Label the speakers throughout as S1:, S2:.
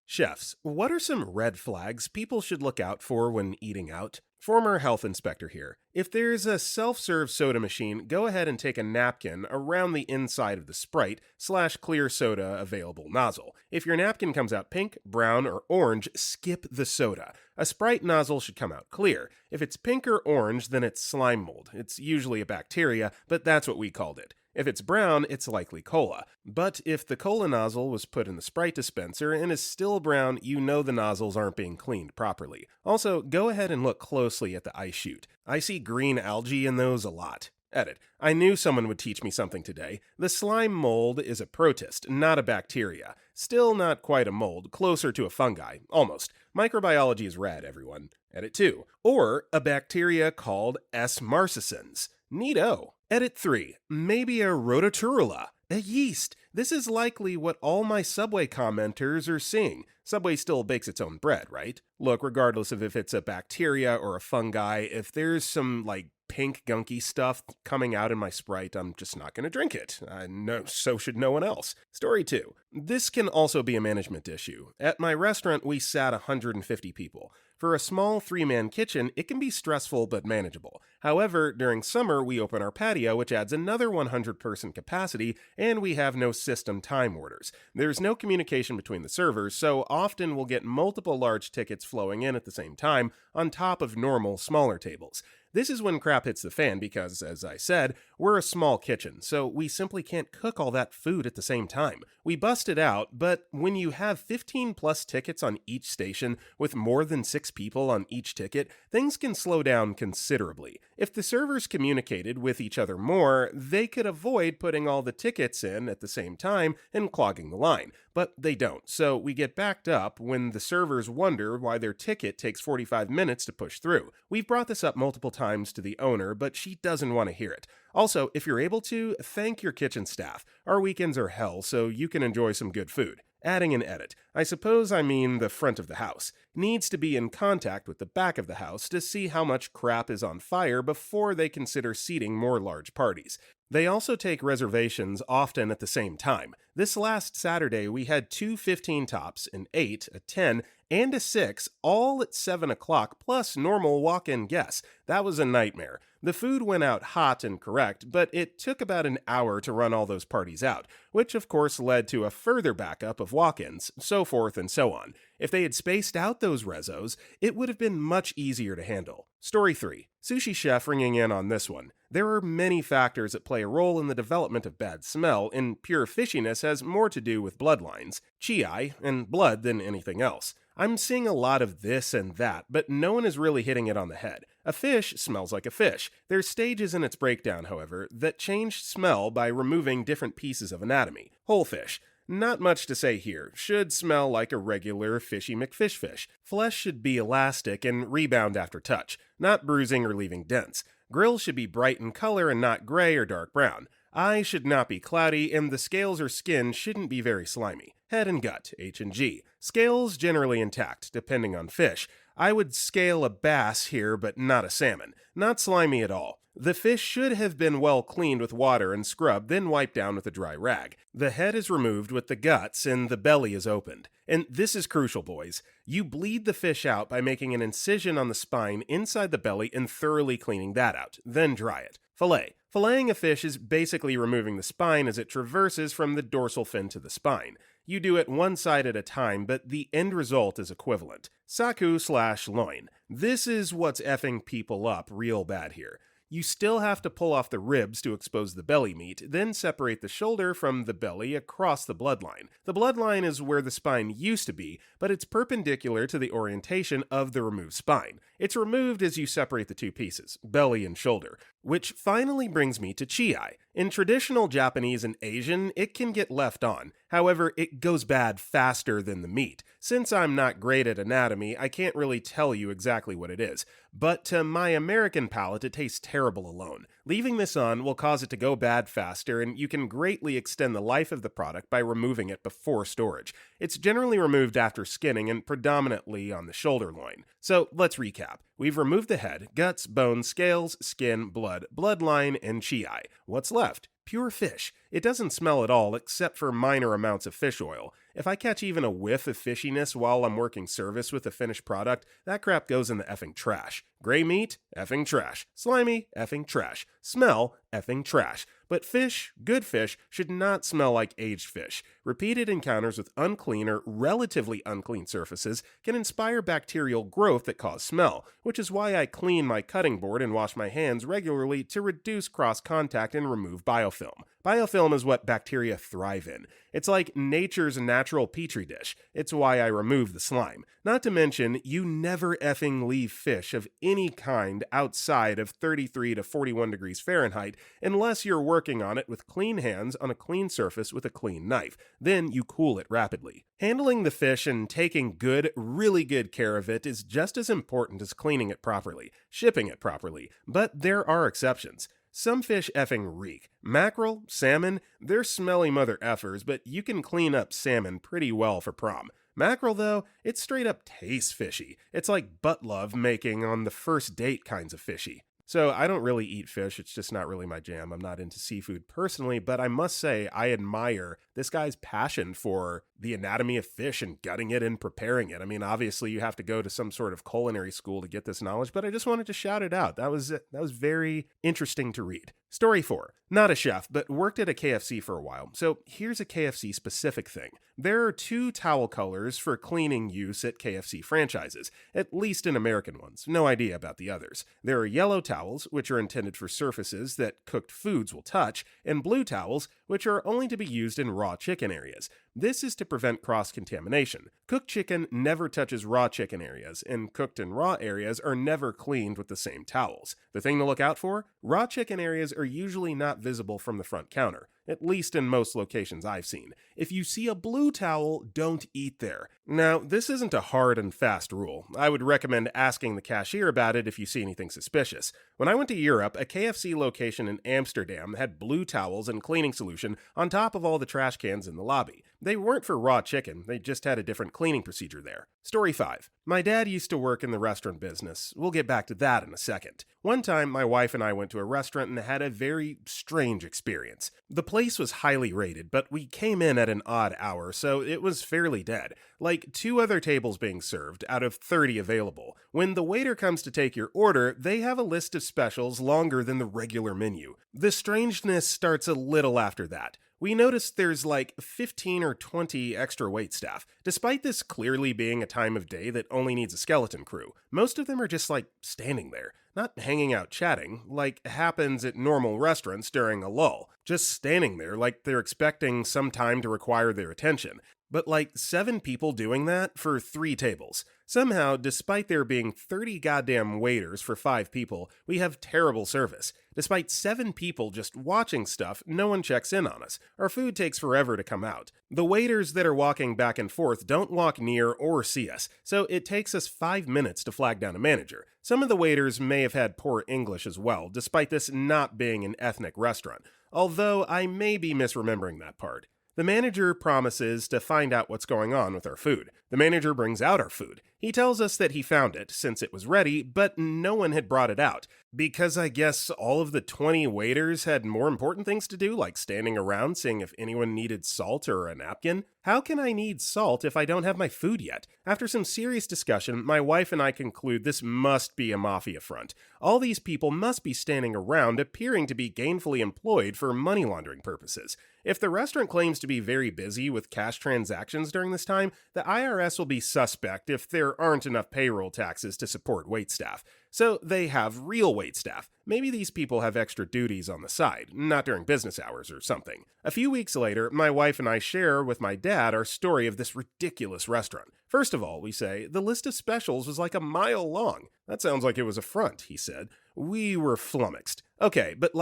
S1: Chefs, what are some red flags people should look out for when eating out? Former health inspector here. If there's a self-serve soda machine, go ahead and take a napkin around the inside of the Sprite/clear soda available nozzle. If your napkin comes out pink, brown, or orange, skip the soda. A Sprite nozzle should come out clear. If it's pink or orange, then it's slime mold. It's usually a bacteria, but that's what we called it. If it's brown, it's likely cola. But if the cola nozzle was put in the Sprite dispenser and is still brown, you know the nozzles aren't being cleaned properly. Also, go ahead and look closely at the ice chute. I see green algae in those a lot. Edit. I knew someone would teach me something today. The slime mold is a protist, not a bacteria. Still not quite a mold, closer to a fungi. Almost. Microbiology is rad, everyone. Edit 2. Or a bacteria called S. marcescens. Neato. Edit 3. Maybe a rotaturula. A yeast. This is likely what all my Subway commenters are seeing. Subway still bakes its own bread, right? Look, regardless of if it's a bacteria or a fungi, if there's some, pink gunky stuff coming out in my Sprite, I'm just not going to drink it. No, so should no one else. Story 2. This can also be a management issue. At my restaurant, we sat 150 people. For a small 3-man kitchen, it can be stressful but manageable. However, during summer, we open our patio, which adds another 100-person capacity, and we have no system time orders. There's no communication between the servers, so often we'll get multiple large tickets flowing in at the same time, on top of normal, smaller tables. This is when crap hits the fan because, as I said, we're a small kitchen, so we simply can't cook all that food at the same time. We bust it out, but when you have 15 plus tickets on each station with more than 6 people on each ticket, things can slow down considerably. If the servers communicated with each other more, they could avoid putting all the tickets in at the same time and clogging the line. But they don't, so we get backed up when the servers wonder why their ticket takes 45 minutes to push through. We've brought this up multiple times to the owner, but she doesn't want to hear it. Also, if you're able to, thank your kitchen staff. Our weekends are hell, so you can enjoy some good food. Adding an edit. I suppose I mean the front of the house. Needs to be in contact with the back of the house to see how much crap is on fire before they consider seating more large parties. They also take reservations often at the same time. This last Saturday, we had 2 15 tops, an 8, a 10, and a 6, all at 7 o'clock, plus normal walk-in guests. That was a nightmare. The food went out hot and correct, but it took about an hour to run all those parties out, which of course led to a further backup of walk-ins, so forth and so on. If they had spaced out those rezos, it would have been much easier to handle. Story 3. Sushi chef ringing in on this one. There are many factors that play a role in the development of bad smell, and pure fishiness has more to do with bloodlines, chi, and blood than anything else. I'm seeing a lot of this and that, but no one is really hitting it on the head. A fish smells like a fish. There's stages in its breakdown, however, that change smell by removing different pieces of anatomy. Whole fish. Not much to say here. Should smell like a regular fishy McFish fish. Flesh should be elastic and rebound after touch, not bruising or leaving dents. Grills should be bright in color and not gray or dark brown. Eyes should not be cloudy, and the scales or skin shouldn't be very slimy. Head and gut, H and G. Scales generally intact, depending on fish. I would scale a bass here, but not a salmon. Not slimy at all. The fish should have been well cleaned with water and scrubbed, then wiped down with a dry rag. The head is removed with the guts, and the belly is opened. And this is crucial, boys. You bleed the fish out by making an incision on the spine inside the belly and thoroughly cleaning that out. Then dry it. Fillet. Filleting a fish is basically removing the spine as it traverses from the dorsal fin to the spine. You do it one side at a time, but the end result is equivalent. Saku/loin. This is what's effing people up real bad here. You still have to pull off the ribs to expose the belly meat, then separate the shoulder from the belly across the bloodline. The bloodline is where the spine used to be, but it's perpendicular to the orientation of the removed spine. It's removed as you separate the two pieces, belly and shoulder. Which finally brings me to chi. In traditional Japanese and Asian, it can get left on. However, it goes bad faster than the meat. Since I'm not great at anatomy, I can't really tell you exactly what it is. But to my American palate, it tastes terrible alone. Leaving this on will cause it to go bad faster, and you can greatly extend the life of the product by removing it before storage. It's generally removed after skinning and predominantly on the shoulder loin. So let's recap. We've removed the head, guts, bones, scales, skin, blood, bloodline, and chi. What's left? Pure fish. It doesn't smell at all except for minor amounts of fish oil. If I catch even a whiff of fishiness while I'm working service with a finished product, that crap goes in the effing trash. Gray meat? Effing trash. Slimy? Effing trash. Smell? Effing trash. But fish, good fish, should not smell like aged fish. Repeated encounters with unclean or relatively unclean surfaces can inspire bacterial growth that cause smell, which is why I clean my cutting board and wash my hands regularly to reduce cross-contact and remove biofilm. Biofilm is what bacteria thrive in. It's like nature's natural petri dish. It's why I remove the slime. Not to mention, you never effing leave fish of any kind outside of 33 to 41 degrees Fahrenheit unless you're working on it with clean hands on a clean surface with a clean knife. Then you cool it rapidly. Handling the fish and taking good, really good care of it is just as important as cleaning it properly, shipping it properly, but there are exceptions. Some fish effing reek. Mackerel, salmon, they're smelly mother effers, but you can clean up salmon pretty well for prom. Mackerel, though, it straight up tastes fishy. It's like butt love making on the first date kinds of fishy. So I don't really eat fish, it's just not really my jam. I'm not into seafood personally, but I must say I admire this guy's passion for the anatomy of fish and gutting it and preparing it. I mean, obviously you have to go to some sort of culinary school to get this knowledge, but I just wanted to shout it out. That was very interesting to read. Story 4. Not a chef, but worked at a KFC for a while. So here's a KFC specific thing. There are 2 towel colors for cleaning use at KFC franchises, at least in American ones. No idea about the others. There are yellow towels, which are intended for surfaces that cooked foods will touch, and blue towels, which are only to be used in raw chicken areas. This is to prevent cross-contamination. Cooked chicken never touches raw chicken areas, and cooked and raw areas are never cleaned with the same towels. The thing to look out for? Raw chicken areas are usually not visible from the front counter, at least in most locations I've seen. If you see a blue towel, don't eat there. Now, this isn't a hard and fast rule. I would recommend asking the cashier about it if you see anything suspicious. When I went to Europe, a KFC location in Amsterdam had blue towels and cleaning solution on top of all the trash cans in the lobby. They weren't for raw chicken, they just had a different cleaning procedure there. Story 5. My dad used to work in the restaurant business. We'll get back to that in a second. One time, my wife and I went to a restaurant and had a very strange experience. The place was highly rated, but we came in at an odd hour, so it was fairly dead. Like 2 other tables being served out of 30 available. When the waiter comes to take your order, they have a list of specials longer than the regular menu. The strangeness starts a little after that. We noticed there's like 15 or 20 extra waitstaff. Despite this clearly being a time of day that only needs a skeleton crew, most of them are just like standing there, not hanging out chatting, like happens at normal restaurants during a lull. Just standing there like they're expecting some time to require their attention. But like 7 people doing that for 3 tables. Somehow, despite there being 30 goddamn waiters for 5 people, we have terrible service. Despite 7 people just watching stuff, no one checks in on us. Our food takes forever to come out. The waiters that are walking back and forth don't walk near or see us, so it takes us 5 minutes to flag down a manager. Some of the waiters may have had poor English as well, despite this not being an ethnic restaurant, although I may be misremembering that part. The manager promises to find out what's going on with our food. The manager brings out our food. He tells us that he found it, since it was ready, but no one had brought it out. Because I guess all of the 20 waiters had more important things to do, like standing around seeing if anyone needed salt or a napkin. How can I need salt if I don't have my food yet? After some serious discussion, my wife and I conclude this must be a mafia front. All these people must be standing around appearing to be gainfully employed for money laundering purposes. If the restaurant claims to be very busy with cash transactions during this time, the IRS will be suspect if there aren't enough payroll taxes to support waitstaff. So they have real waitstaff. Maybe these people have extra duties on the side, not during business hours or something. A few weeks later, my wife and I share with my dad our story of this ridiculous restaurant. First of all, we say, the list of specials was like a mile long. That sounds like it was a front, he said. We were flummoxed. Okay, but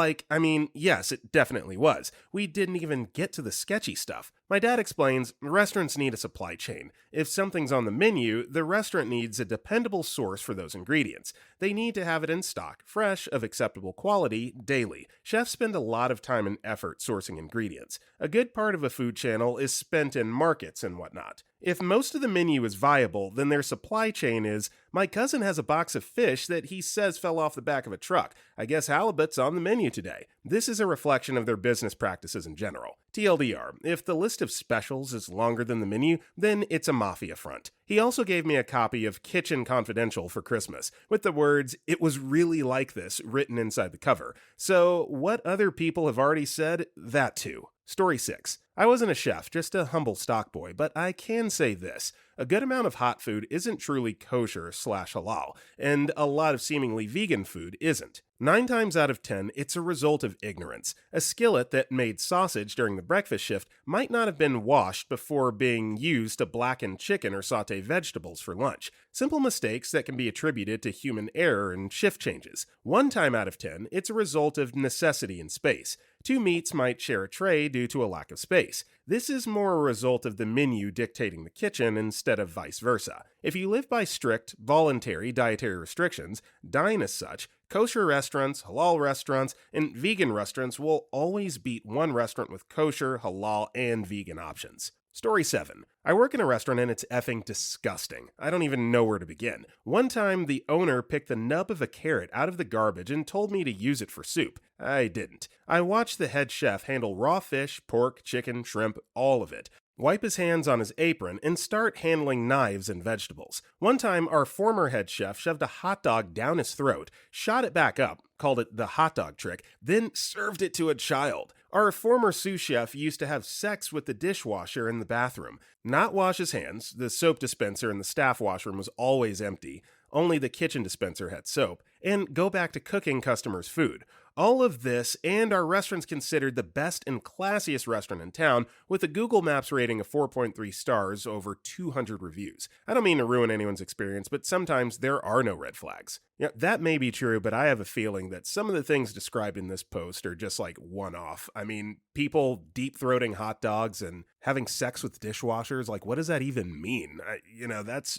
S1: yes, it definitely was. We didn't even get to the sketchy stuff. My dad explains, restaurants need a supply chain. If something's on the menu, the restaurant needs a dependable source for those ingredients. They need to have it in stock, fresh, of acceptable quality, daily. Chefs spend a lot of time and effort sourcing ingredients. A good part of a food channel is spent in markets and whatnot. If most of the menu is viable, then their supply chain is, my cousin has a box of fish that he says fell off the back of a truck. I guess halibut's on the menu today. This is a reflection of their business practices in general. TLDR, if the list of specials is longer than the menu, then it's a mafia front. He also gave me a copy of Kitchen Confidential for Christmas, with the words, "It was really like this," written inside the cover. So, what other people have already said, that too. Story 6. I wasn't a chef, just a humble stock boy, but I can say this. A good amount of hot food isn't truly kosher/halal, and a lot of seemingly vegan food isn't. 9 times out of 10, it's a result of ignorance. A skillet that made sausage during the breakfast shift might not have been washed before being used to blacken chicken or saute vegetables for lunch. Simple mistakes that can be attributed to human error and shift changes. 1 time out of 10, it's a result of necessity and space. 2 meats might share a tray due to a lack of space. This is more a result of the menu dictating the kitchen instead of vice versa. If you live by strict, voluntary dietary restrictions, dine as such, kosher restaurants, halal restaurants, and vegan restaurants will always beat one restaurant with kosher, halal, and vegan options. Story 7. I work in a restaurant and it's effing disgusting. I don't even know where to begin. One time, the owner picked the nub of a carrot out of the garbage and told me to use it for soup. I didn't. I watched the head chef handle raw fish, pork, chicken, shrimp, all of it, wipe his hands on his apron, and start handling knives and vegetables. One time, our former head chef shoved a hot dog down his throat, shot it back up, called it the hot dog trick, then served it to a child. Our former sous chef used to have sex with the dishwasher in the bathroom, not wash his hands, the soap dispenser in the staff washroom was always empty, only the kitchen dispenser had soap, and go back to cooking customers' food. All of this, and our restaurant's considered the best and classiest restaurant in town, with a Google Maps rating of 4.3 stars over 200 reviews. I don't mean to ruin anyone's experience, but sometimes there are no red flags. Yeah, that may be true, but I have a feeling that some of the things described in this post are just like one-off. I mean, people deep-throating hot dogs and having sex with dishwashers, like what does that even mean? That's,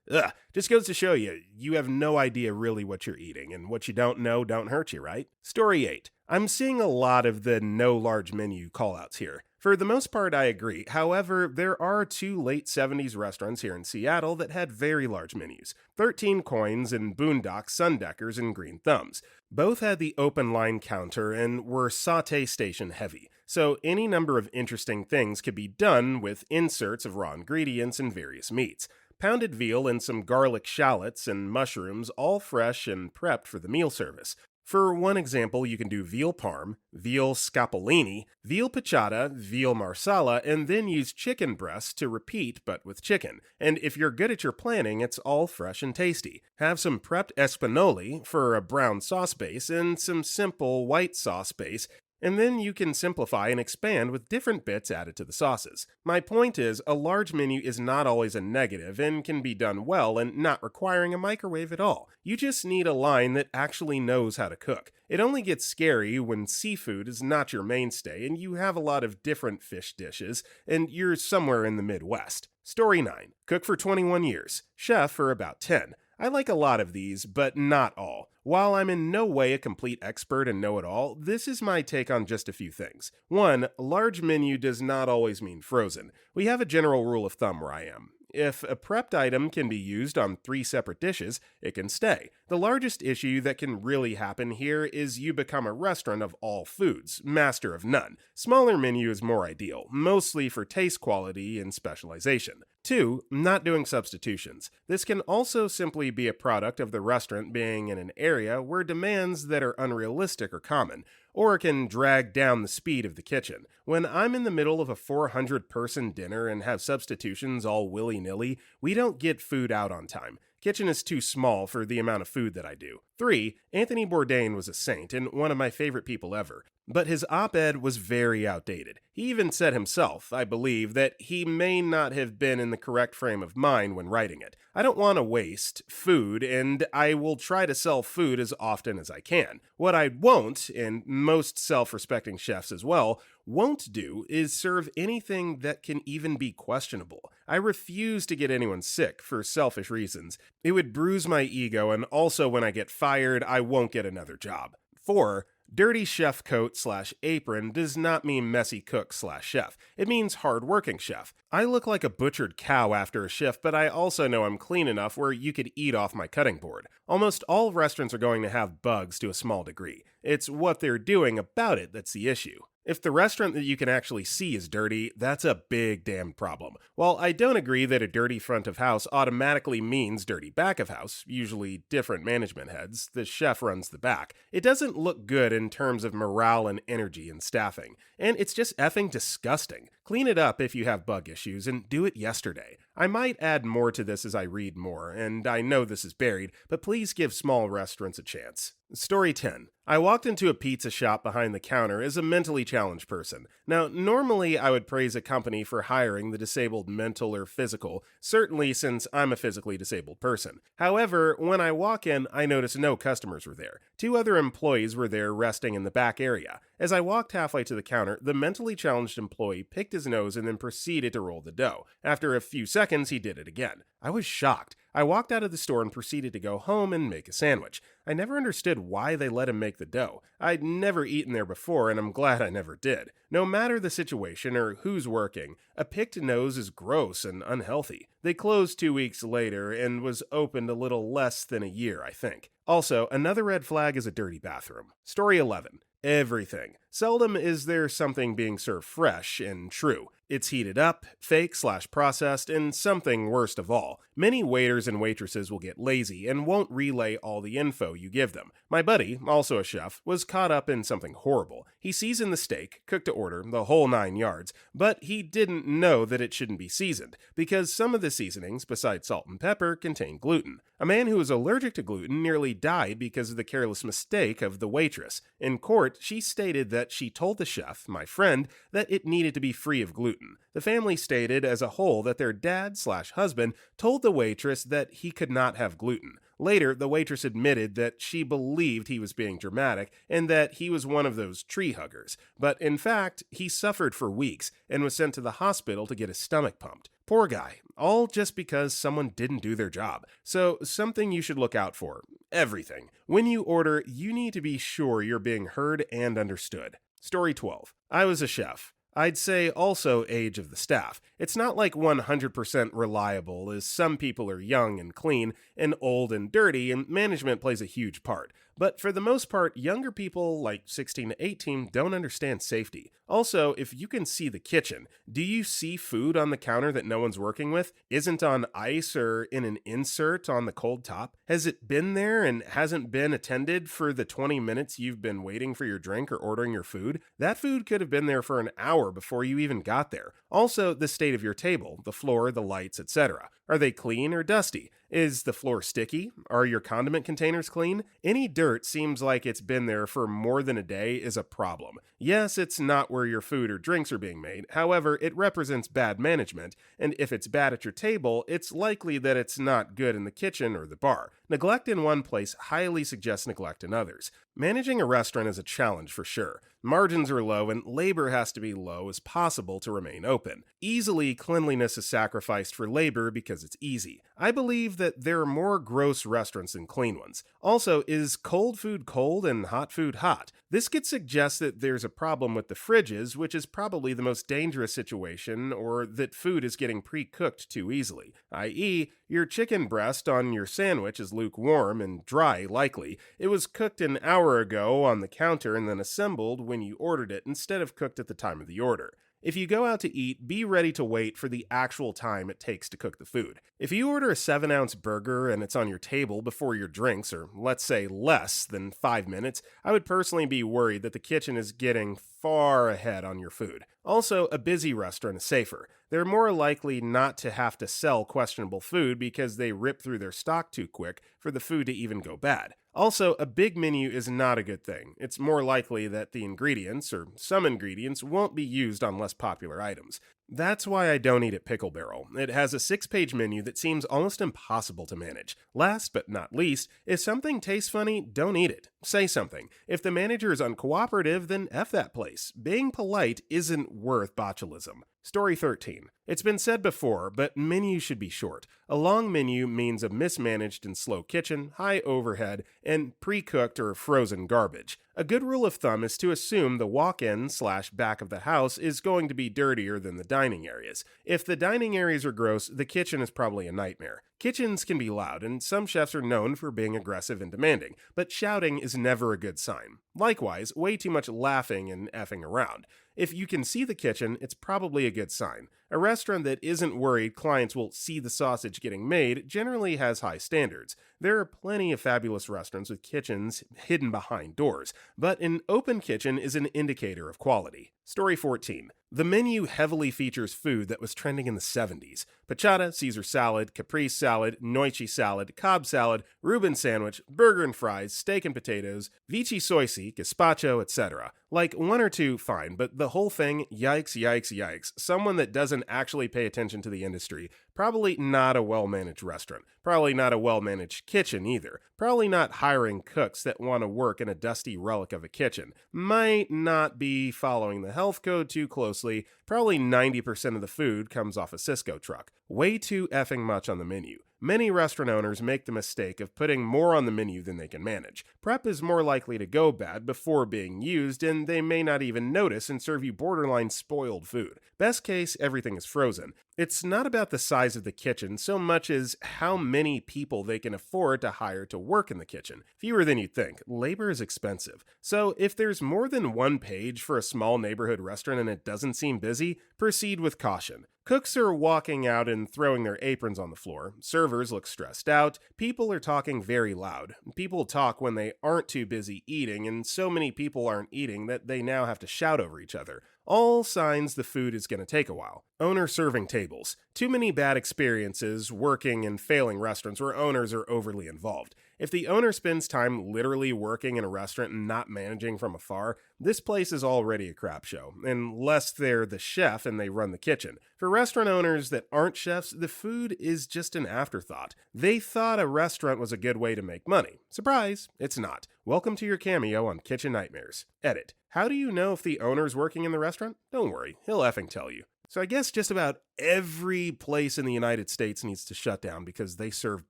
S1: ugh. Just goes to show you, you have no idea really what you're eating, and what you don't know don't hurt you, right? Story 8. I'm seeing a lot of the no large menu callouts here. For the most part, I agree. However, there are 2 late 70s restaurants here in Seattle that had very large menus. 13 Coins and Boondock Sundeckers and Green Thumbs. Both had the open line counter and were saute station heavy, so any number of interesting things could be done with inserts of raw ingredients and various meats. Pounded veal and some garlic shallots and mushrooms, all fresh and prepped for the meal service. For one example, you can do veal parm, veal scapolini, veal piccata, veal marsala, and then use chicken breasts to repeat but with chicken. And if you're good at your planning, it's all fresh and tasty. Have some prepped espanoli for a brown sauce base and some simple white sauce base, and then you can simplify and expand with different bits added to the sauces. My point is, a large menu is not always a negative and can be done well and not requiring a microwave at all. You just need a line that actually knows how to cook. It only gets scary when seafood is not your mainstay and you have a lot of different fish dishes and you're somewhere in the Midwest. Story 9. Cook for 21 years. Chef for about 10. I like a lot of these, but not all. While I'm in no way a complete expert and know-it-all, this is my take on just a few things. 1. Large menu does not always mean frozen. We have a general rule of thumb where I am. If a prepped item can be used on 3 separate dishes, it can stay. The largest issue that can really happen here is you become a restaurant of all foods, master of none. Smaller menu is more ideal, mostly for taste quality and specialization. 2. Not doing substitutions. This can also simply be a product of the restaurant being in an area where demands that are unrealistic are common, or it can drag down the speed of the kitchen. When I'm in the middle of a 400-person dinner and have substitutions all willy-nilly, we don't get food out on time. Kitchen is too small for the amount of food that I do. 3. Anthony Bourdain was a saint and one of my favorite people ever, but his op-ed was very outdated. He even said himself, I believe, that he may not have been in the correct frame of mind when writing it. I don't want to waste food, and I will try to sell food as often as I can. What I won't, and most self-respecting chefs as well, won't do is serve anything that can even be questionable. I refuse to get anyone sick for selfish reasons. It would bruise my ego, and also when I get fired, I won't get another job. 4. Dirty chef coat/apron does not mean messy cook/chef. It means hard-working chef. I look like a butchered cow after a shift, but I also know I'm clean enough where you could eat off my cutting board. Almost all restaurants are going to have bugs to a small degree. It's what they're doing about it that's the issue. If the restaurant that you can actually see is dirty, that's a big damn problem. While I don't agree that a dirty front of house automatically means dirty back of house, usually different management heads, the chef runs the back, it doesn't look good in terms of morale and energy and staffing. And it's just effing disgusting. Clean it up if you have bug issues, and do it yesterday. I might add more to this as I read more, and I know this is buried, but please give small restaurants a chance. Story 10. I walked into a pizza shop behind the counter as a mentally challenged person. Now, normally I would praise a company for hiring the disabled mental or physical, certainly since I'm a physically disabled person. However, when I walk in, I notice no customers were there. 2 other employees were there resting in the back area. As I walked halfway to the counter, the mentally challenged employee picked his nose and then proceeded to roll the dough. After a few seconds, he did it again. I was shocked. I walked out of the store and proceeded to go home and make a sandwich. I never understood why they let him make the dough. I'd never eaten there before, and I'm glad I never did. No matter the situation or who's working, a picked nose is gross and unhealthy. They closed 2 weeks later and was opened a little less than a year, I think. Also, another red flag is a dirty bathroom. Story 11. Everything. Seldom is there something being served fresh and true. It's heated up, fake/processed, and something worst of all. Many waiters and waitresses will get lazy and won't relay all the info you give them. My buddy, also a chef, was caught up in something horrible. He seasoned the steak, cooked to order, the whole 9 yards, but he didn't know that it shouldn't be seasoned, because some of the seasonings, besides salt and pepper, contain gluten. A man who was allergic to gluten nearly died because of the careless mistake of the waitress. In court, she stated that she told the chef, my friend, that it needed to be free of gluten. The family stated as a whole that their dad/husband told the waitress that he could not have gluten. Later, the waitress admitted that she believed he was being dramatic and that he was one of those tree huggers. But in fact, he suffered for weeks and was sent to the hospital to get his stomach pumped. Poor guy, all just because someone didn't do their job. So, something you should look out for. Everything. When you order, you need to be sure you're being heard and understood. Story 12. I was a chef. I'd say also age of the staff. It's not like 100% reliable, as some people are young and clean, and old and dirty, and management plays a huge part. But for the most part, younger people, like 16 to 18, don't understand safety. Also, if you can see the kitchen, do you see food on the counter that no one's working with? Isn't on ice or in an insert on the cold top? Has it been there and hasn't been attended for the 20 minutes you've been waiting for your drink or ordering your food? That food could have been there for an hour before you even got there. Also, the state of your table, the floor, the lights, etc. Are they clean or dusty? Is the floor sticky? Are your condiment containers clean? Any dirt seems like it's been there for more than a day is a problem. Yes, it's not where your food or drinks are being made. However, it represents bad management, and if it's bad at your table, it's likely that it's not good in the kitchen or the bar. Neglect in one place highly suggests neglect in others. Managing a restaurant is a challenge for sure. Margins are low and labor has to be low as possible to remain open. Easily, cleanliness is sacrificed for labor because it's easy. I believe that there are more gross restaurants than clean ones. Also, is cold food cold and hot food hot? This could suggest that there's a problem with the fridges, which is probably the most dangerous situation, or that food is getting pre-cooked too easily, i.e., your chicken breast on your sandwich is lukewarm and dry likely. It was cooked an hour ago on the counter and then assembled when you ordered it instead of cooked at the time of the order. If you go out to eat, be ready to wait for the actual time it takes to cook the food. If you order a 7-ounce burger and it's on your table before your drinks, or let's say less than 5 minutes, I would personally be worried that the kitchen is getting far ahead on your food. Also, a busy restaurant is safer. They're more likely not to have to sell questionable food because they rip through their stock too quick for the food to even go bad. Also, a big menu is not a good thing. It's more likely that the ingredients, or some ingredients, won't be used on less popular items. That's why I don't eat at Pickle Barrel. It has a 6-page menu that seems almost impossible to manage. Last but not least, if something tastes funny, don't eat it. Say something. If the manager is uncooperative, then F that place. Being polite isn't worth botulism. Story 13. It's been said before, but menus should be short. A long menu means a mismanaged and slow kitchen, high overhead, and pre-cooked or frozen garbage. A good rule of thumb is to assume the walk-in/back of the house is going to be dirtier than the dining areas. If the dining areas are gross, the kitchen is probably a nightmare. Kitchens can be loud, and some chefs are known for being aggressive and demanding, but shouting is never a good sign. Likewise, way too much laughing and effing around. If you can see the kitchen, it's probably a good sign. A restaurant that isn't worried clients will see the sausage getting made generally has high standards. There are plenty of fabulous restaurants with kitchens hidden behind doors, but an open kitchen is an indicator of quality. Story 14. The menu heavily features food that was trending in the 70s. Pachata, Caesar salad, caprese salad, noichi salad, Cobb salad, Reuben sandwich, burger and fries, steak and potatoes, vici soisi, gazpacho, etc. Like one or two, fine, but the whole thing, yikes, yikes, yikes. Someone that doesn't actually pay attention to the industry. Probably not a well-managed restaurant. Probably not a well-managed kitchen either. Probably not hiring cooks that want to work in a dusty relic of a kitchen. Might not be following the health code too closely. Probably 90% of the food comes off a Cisco truck. Way too effing much on the menu. Many restaurant owners make the mistake of putting more on the menu than they can manage. Prep is more likely to go bad before being used, and they may not even notice and serve you borderline spoiled food. Best case, everything is frozen. It's not about the size of the kitchen so much as how many people they can afford to hire to work in the kitchen. Fewer than you'd think. Labor is expensive. So if there's more than one page for a small neighborhood restaurant and it doesn't seem busy, proceed with caution. Cooks are walking out and throwing their aprons on the floor. Servers look stressed out. People are talking very loud. People talk when they aren't too busy eating, and so many people aren't eating that they now have to shout over each other. All signs the food is going to take a while. Owner serving tables. Too many bad experiences working in failing restaurants where owners are overly involved. If the owner spends time literally working in a restaurant and not managing from afar, this place is already a crap show, unless they're the chef and they run the kitchen. For restaurant owners that aren't chefs, the food is just an afterthought. They thought a restaurant was a good way to make money. Surprise, it's not. Welcome to your cameo on Kitchen Nightmares. Edit. How do you know if the owner's working in the restaurant? Don't worry, he'll effing tell you. So I guess just about every place in the United States needs to shut down because they serve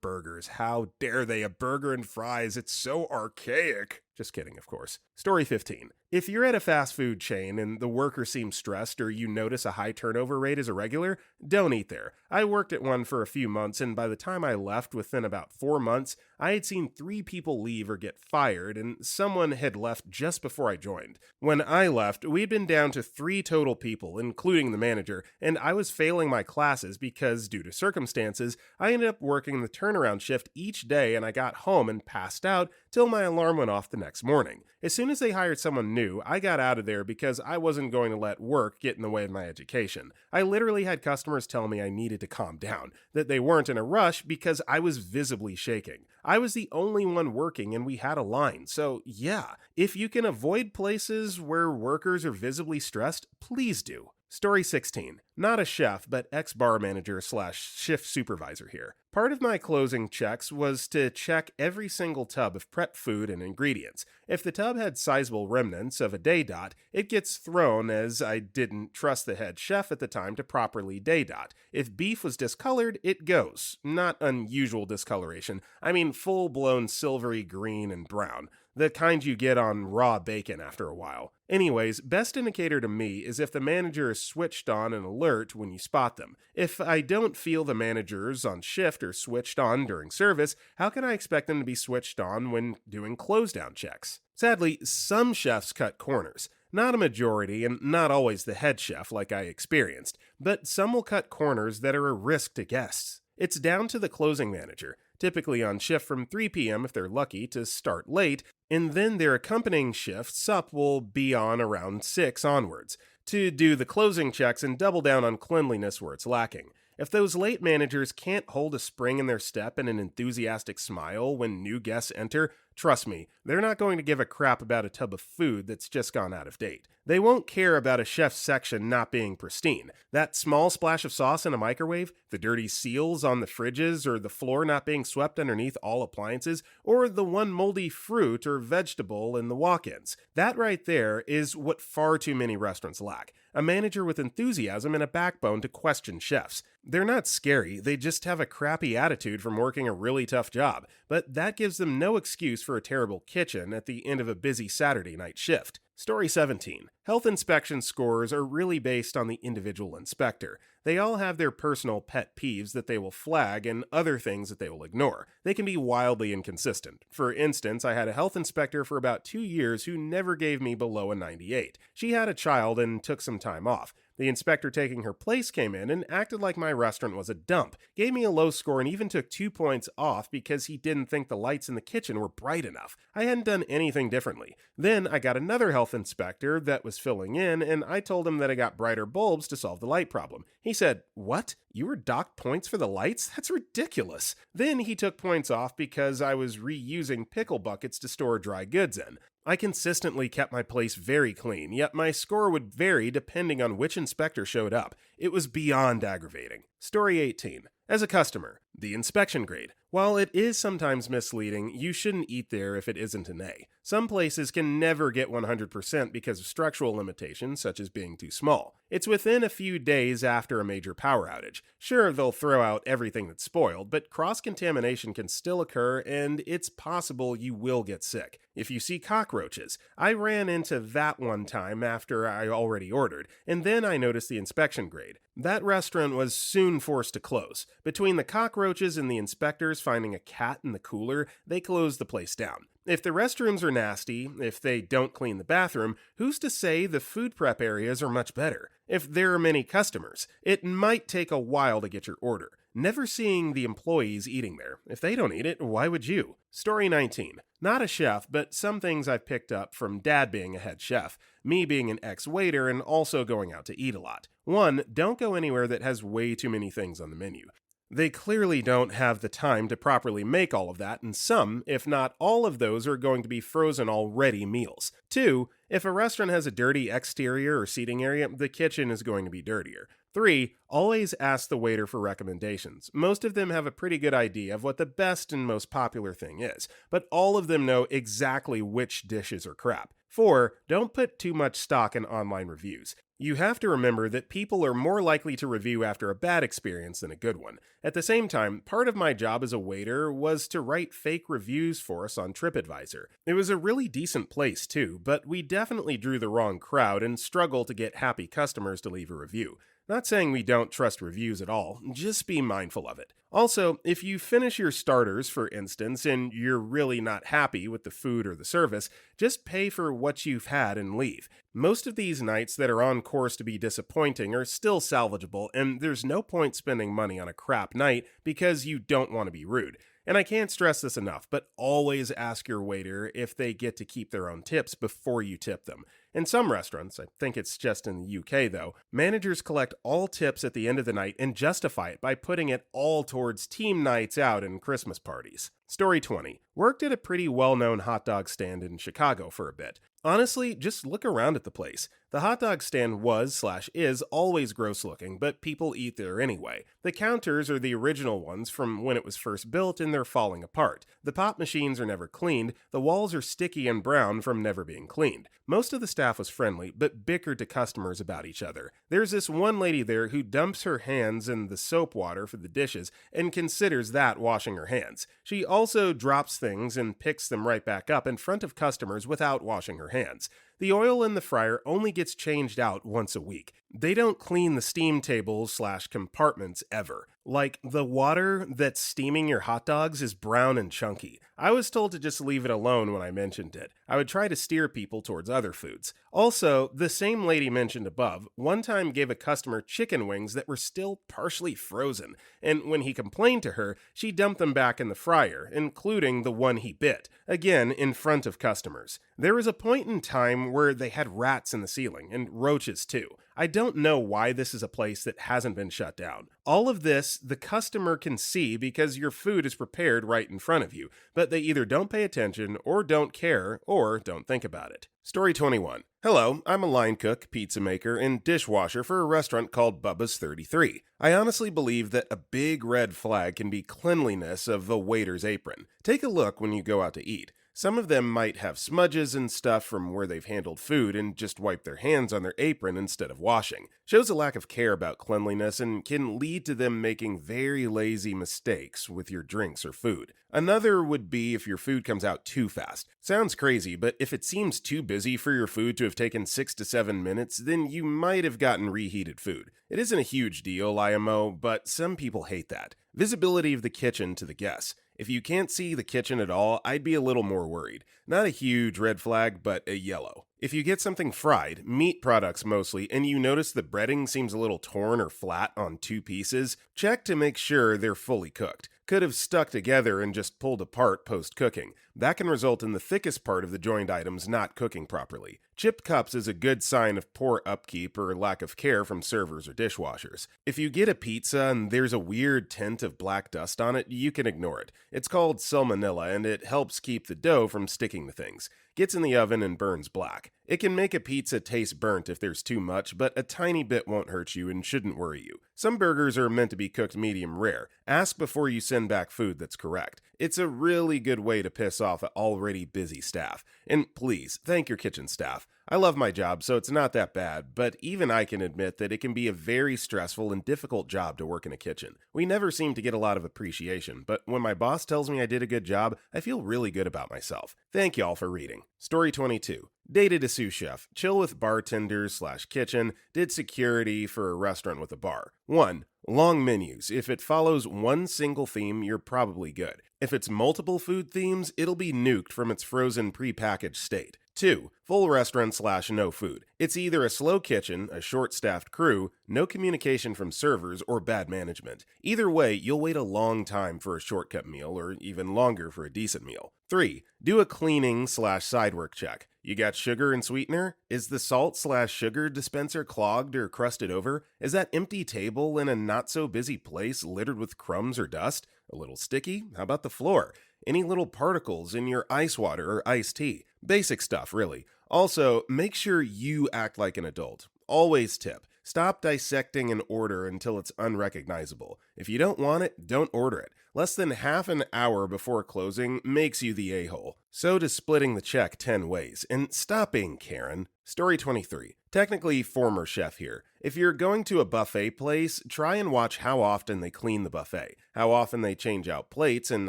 S1: burgers. How dare they? A burger and fries. It's so archaic. Just kidding, of course. Story 15. If you're at a fast food chain and the worker seems stressed or you notice a high turnover rate is irregular, don't eat there. I worked at one for a few months, and by the time I left within about 4 months, I had seen 3 people leave or get fired, and someone had left just before I joined. When I left, we'd been down to 3 total people, including the manager, and I was failing my classes because, due to circumstances, I ended up working the turnaround shift each day, and I got home and passed out till my alarm went off the next morning. As soon as they hired someone new, I got out of there because I wasn't going to let work get in the way of my education. I literally had customers tell me I needed to calm down, that they weren't in a rush because I was visibly shaking. I was the only one working and we had a line, so yeah, if you can avoid places where workers are visibly stressed, please do. Story 16. Not a chef, but ex-bar manager / shift supervisor here. Part of my closing checks was to check every single tub of prep food and ingredients. If the tub had sizable remnants of a day dot, it gets thrown as I didn't trust the head chef at the time to properly day dot. If beef was discolored, it goes. Not unusual discoloration. I mean full-blown silvery green and brown. The kind you get on raw bacon after a while. Anyways, best indicator to me is if the manager is switched on and alert when you spot them. If I don't feel the managers on shift are switched on during service, how can I expect them to be switched on when doing close down checks? Sadly, some chefs cut corners. Not a majority, and not always the head chef like I experienced, but some will cut corners that are a risk to guests. It's down to the closing manager, typically on shift from 3 p.m. if they're lucky to start late, and then their accompanying shift sup will be on around 6 onwards, to do the closing checks and double down on cleanliness where it's lacking. If those late managers can't hold a spring in their step and an enthusiastic smile when new guests enter, trust me, they're not going to give a crap about a tub of food that's just gone out of date. They won't care about a chef's section not being pristine. That small splash of sauce in a microwave, the dirty seals on the fridges, or the floor not being swept underneath all appliances, or the one moldy fruit or vegetable in the walk-ins. That right there is what far too many restaurants lack. a manager with enthusiasm and a backbone to question chefs. They're not scary, they just have a crappy attitude from working a really tough job, but that gives them no excuse for a terrible kitchen at the end of a busy Saturday night shift. Story 17. Health inspection scores are really based on the individual inspector. They all have their personal pet peeves that they will flag and other things that they will ignore. They can be wildly inconsistent. For instance, I had a health inspector for about 2 years who never gave me below a 98. She had a child and took some time off. The inspector taking her place came in and acted like my restaurant was a dump, gave me a low score and even took 2 points off because he didn't think the lights in the kitchen were bright enough. I hadn't done anything differently. Then I got another health inspector that was filling in and I told him that I got brighter bulbs to solve the light problem. He said, "What? You were docked points for the lights? That's ridiculous." Then he took points off because I was reusing pickle buckets to store dry goods in. I consistently kept my place very clean, yet my score would vary depending on which inspector showed up. It was beyond aggravating. Story 18. As a customer, the inspection grade. While it is sometimes misleading, you shouldn't eat there if it isn't an A. Some places can never get 100% because of structural limitations, such as being too small. It's within a few days after a major power outage. Sure, they'll throw out everything that's spoiled, but cross-contamination can still occur and it's possible you will get sick. If you see cockroaches, I ran into that one time after I already ordered, and then I noticed the inspection grade. That restaurant was soon forced to close. Between the cockroaches and the inspectors finding a cat in the cooler, they closed the place down. If the restrooms are nasty, if they don't clean the bathroom, who's to say the food prep areas are much better? If there are many customers, it might take a while to get your order. Never seeing the employees eating there. If they don't eat it, why would you? Story 19. Not a chef, but some things I've picked up from Dad being a head chef, me being an ex-waiter, and also going out to eat a lot. 1. Don't go anywhere that has way too many things on the menu. They clearly don't have the time to properly make all of that, and some, if not all of those, are going to be frozen already meals. 2. If a restaurant has a dirty exterior or seating area, the kitchen is going to be dirtier. 3. Always ask the waiter for recommendations. Most of them have a pretty good idea of what the best and most popular thing is, but all of them know exactly which dishes are crap. 4. Don't put too much stock in online reviews. You have to remember that people are more likely to review after a bad experience than a good one. At the same time, part of my job as a waiter was to write fake reviews for us on TripAdvisor. It was a really decent place too, but we definitely drew the wrong crowd and struggled to get happy customers to leave a review. Not saying we don't trust reviews at all, just be mindful of it. Also, if you finish your starters, for instance, and you're really not happy with the food or the service, just pay for what you've had and leave. Most of these nights that are on course to be disappointing are still salvageable, and there's no point spending money on a crap night because you don't want to be rude. And I can't stress this enough, but always ask your waiter if they get to keep their own tips before you tip them. In some restaurants, I think it's just in the UK though, managers collect all tips at the end of the night and justify it by putting it all towards team nights out and Christmas parties. Story 20. Worked at a pretty well-known hot dog stand in Chicago for a bit. Honestly, just look around at the place. The hot dog stand was/is always gross looking, but people eat there anyway. The counters are the original ones from when it was first built and they're falling apart. The pop machines are never cleaned, the walls are sticky and brown from never being cleaned. Most of the staff was friendly, but bickered to customers about each other. There's this one lady there who dumps her hands in the soap water for the dishes and considers that washing her hands. She also drops things and picks them right back up in front of customers without washing her hands. The oil in the fryer only gets changed out once a week. They don't clean the steam tables/compartments ever. Like, the water that's steaming your hot dogs is brown and chunky. I was told to just leave it alone when I mentioned it. I would try to steer people towards other foods. Also, the same lady mentioned above one time gave a customer chicken wings that were still partially frozen, and when he complained to her, she dumped them back in the fryer, including the one he bit, again in front of customers. There was a point in time where they had rats in the ceiling, and roaches too. I don't know why this is a place that hasn't been shut down. All of this, the customer can see because your food is prepared right in front of you, but they either don't pay attention, or don't care, or don't think about it. Story 21. Hello, I'm a line cook, pizza maker, and dishwasher for a restaurant called Bubba's 33. I honestly believe that a big red flag can be cleanliness of the waiter's apron. Take a look when you go out to eat. Some of them might have smudges and stuff from where they've handled food and just wiped their hands on their apron instead of washing. Shows a lack of care about cleanliness and can lead to them making very lazy mistakes with your drinks or food. Another would be if your food comes out too fast. Sounds crazy, but if it seems too busy for your food to have taken 6 to 7 minutes, then you might have gotten reheated food. It isn't a huge deal, IMO, but some people hate that. Visibility of the kitchen to the guests. If you can't see the kitchen at all, I'd be a little more worried. Not a huge red flag, but a yellow. If you get something fried, meat products mostly, and you notice the breading seems a little torn or flat on two pieces, check to make sure they're fully cooked. Could have stuck together and just pulled apart post-cooking. That can result in the thickest part of the joined items not cooking properly. Chipped cups is a good sign of poor upkeep or lack of care from servers or dishwashers. If you get a pizza and there's a weird tint of black dust on it, you can ignore it. It's called salmonella and it helps keep the dough from sticking to things. Gets in the oven and burns black. It can make a pizza taste burnt if there's too much, but a tiny bit won't hurt you and shouldn't worry you. Some burgers are meant to be cooked medium rare. Ask before you send back food that's correct. It's a really good way to piss off an already busy staff. And please, thank your kitchen staff. I love my job, so it's not that bad, but even I can admit that it can be a very stressful and difficult job to work in a kitchen. We never seem to get a lot of appreciation, but when my boss tells me I did a good job, I feel really good about myself. Thank y'all for reading. Story 22. Dated a sous chef, chill with bartenders/kitchen, did security for a restaurant with a bar. 1. Long menus. If it follows one single theme, you're probably good. If it's multiple food themes, it'll be nuked from its frozen prepackaged state. 2. Full restaurant/no food. It's either a slow kitchen, a short-staffed crew, no communication from servers, or bad management. Either way, you'll wait a long time for a shortcut meal, or even longer for a decent meal. 3. Do a cleaning/side work check. You got sugar and sweetener? Is the salt/sugar dispenser clogged or crusted over? Is that empty table in a not-so-busy place littered with crumbs or dust? A little sticky? How about the floor? Any little particles in your ice water or iced tea? Basic stuff, really. Also, make sure you act like an adult. Always tip. Stop dissecting an order until it's unrecognizable. If you don't want it, don't order it. Less than half an hour before closing makes you the a-hole. So does splitting the check 10 ways. And stop being Karen. Story 23. Technically former chef here. If you're going to a buffet place, try and watch how often they clean the buffet, how often they change out plates in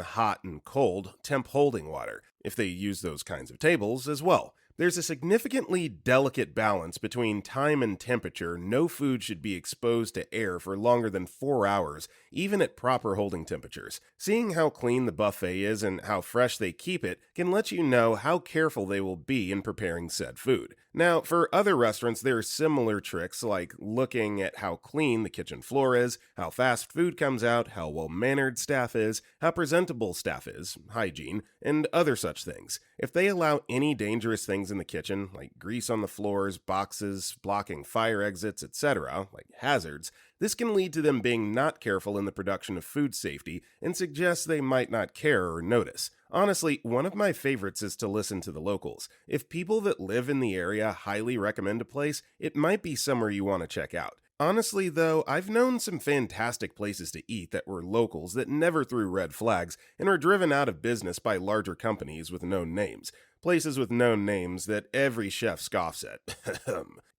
S1: hot and cold temp holding water, if they use those kinds of tables as well. There's a significantly delicate balance between time and temperature. No food should be exposed to air for longer than 4 hours, even at proper holding temperatures. Seeing how clean the buffet is and how fresh they keep it can let you know how careful they will be in preparing said food. Now, for other restaurants, there are similar tricks like looking at how clean the kitchen floor is, how fast food comes out, how well-mannered staff is, how presentable staff is, hygiene, and other such things. If they allow any dangerous things in the kitchen, like grease on the floors, boxes, blocking fire exits, etc., like hazards, this can lead to them being not careful in the production of food safety and suggests they might not care or notice. Honestly, one of my favorites is to listen to the locals. If people that live in the area highly recommend a place, it might be somewhere you want to check out. Honestly, though, I've known some fantastic places to eat that were locals that never threw red flags and were driven out of business by larger companies with known names. Places with known names that every chef scoffs at.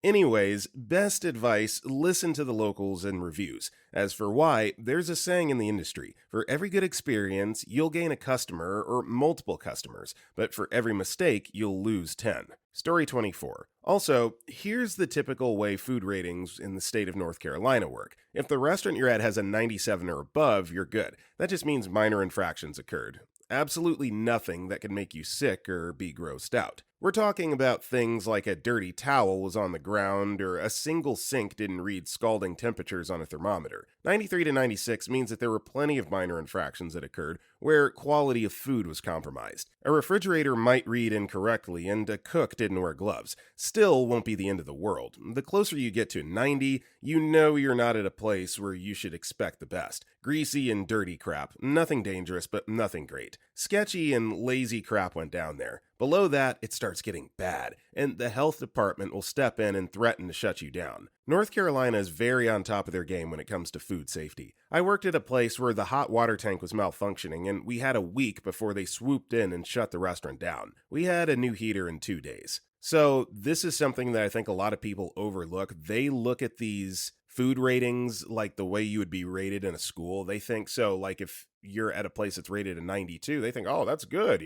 S1: Anyways, best advice, listen to the locals and reviews. As for why, there's a saying in the industry, for every good experience, you'll gain a customer or multiple customers, but for every mistake, you'll lose 10. Story 24. Also, here's the typical way food ratings in the state of North Carolina work. If the restaurant you're at has a 97 or above, you're good. That just means minor infractions occurred. Absolutely nothing that can make you sick or be grossed out. We're talking about things like a dirty towel was on the ground or a single sink didn't read scalding temperatures on a thermometer. 93 to 96 means that there were plenty of minor infractions that occurred where quality of food was compromised. A refrigerator might read incorrectly and a cook didn't wear gloves. Still won't be the end of the world. The closer you get to 90, you know you're not at a place where you should expect the best. Greasy and dirty crap. Nothing dangerous, but nothing great. Sketchy and lazy crap went down there. Below that, it starts getting bad, and the health department will step in and threaten to shut you down. North Carolina is very on top of their game when it comes to food safety. I worked at a place where the hot water tank was malfunctioning, and we had a week before they swooped in and shut the restaurant down. We had a new heater in 2 days. So, this is something that I think a lot of people overlook. They look at these food ratings like the way you would be rated in a school. They think so, like if you're at a place that's rated a 92, they think, oh, that's good,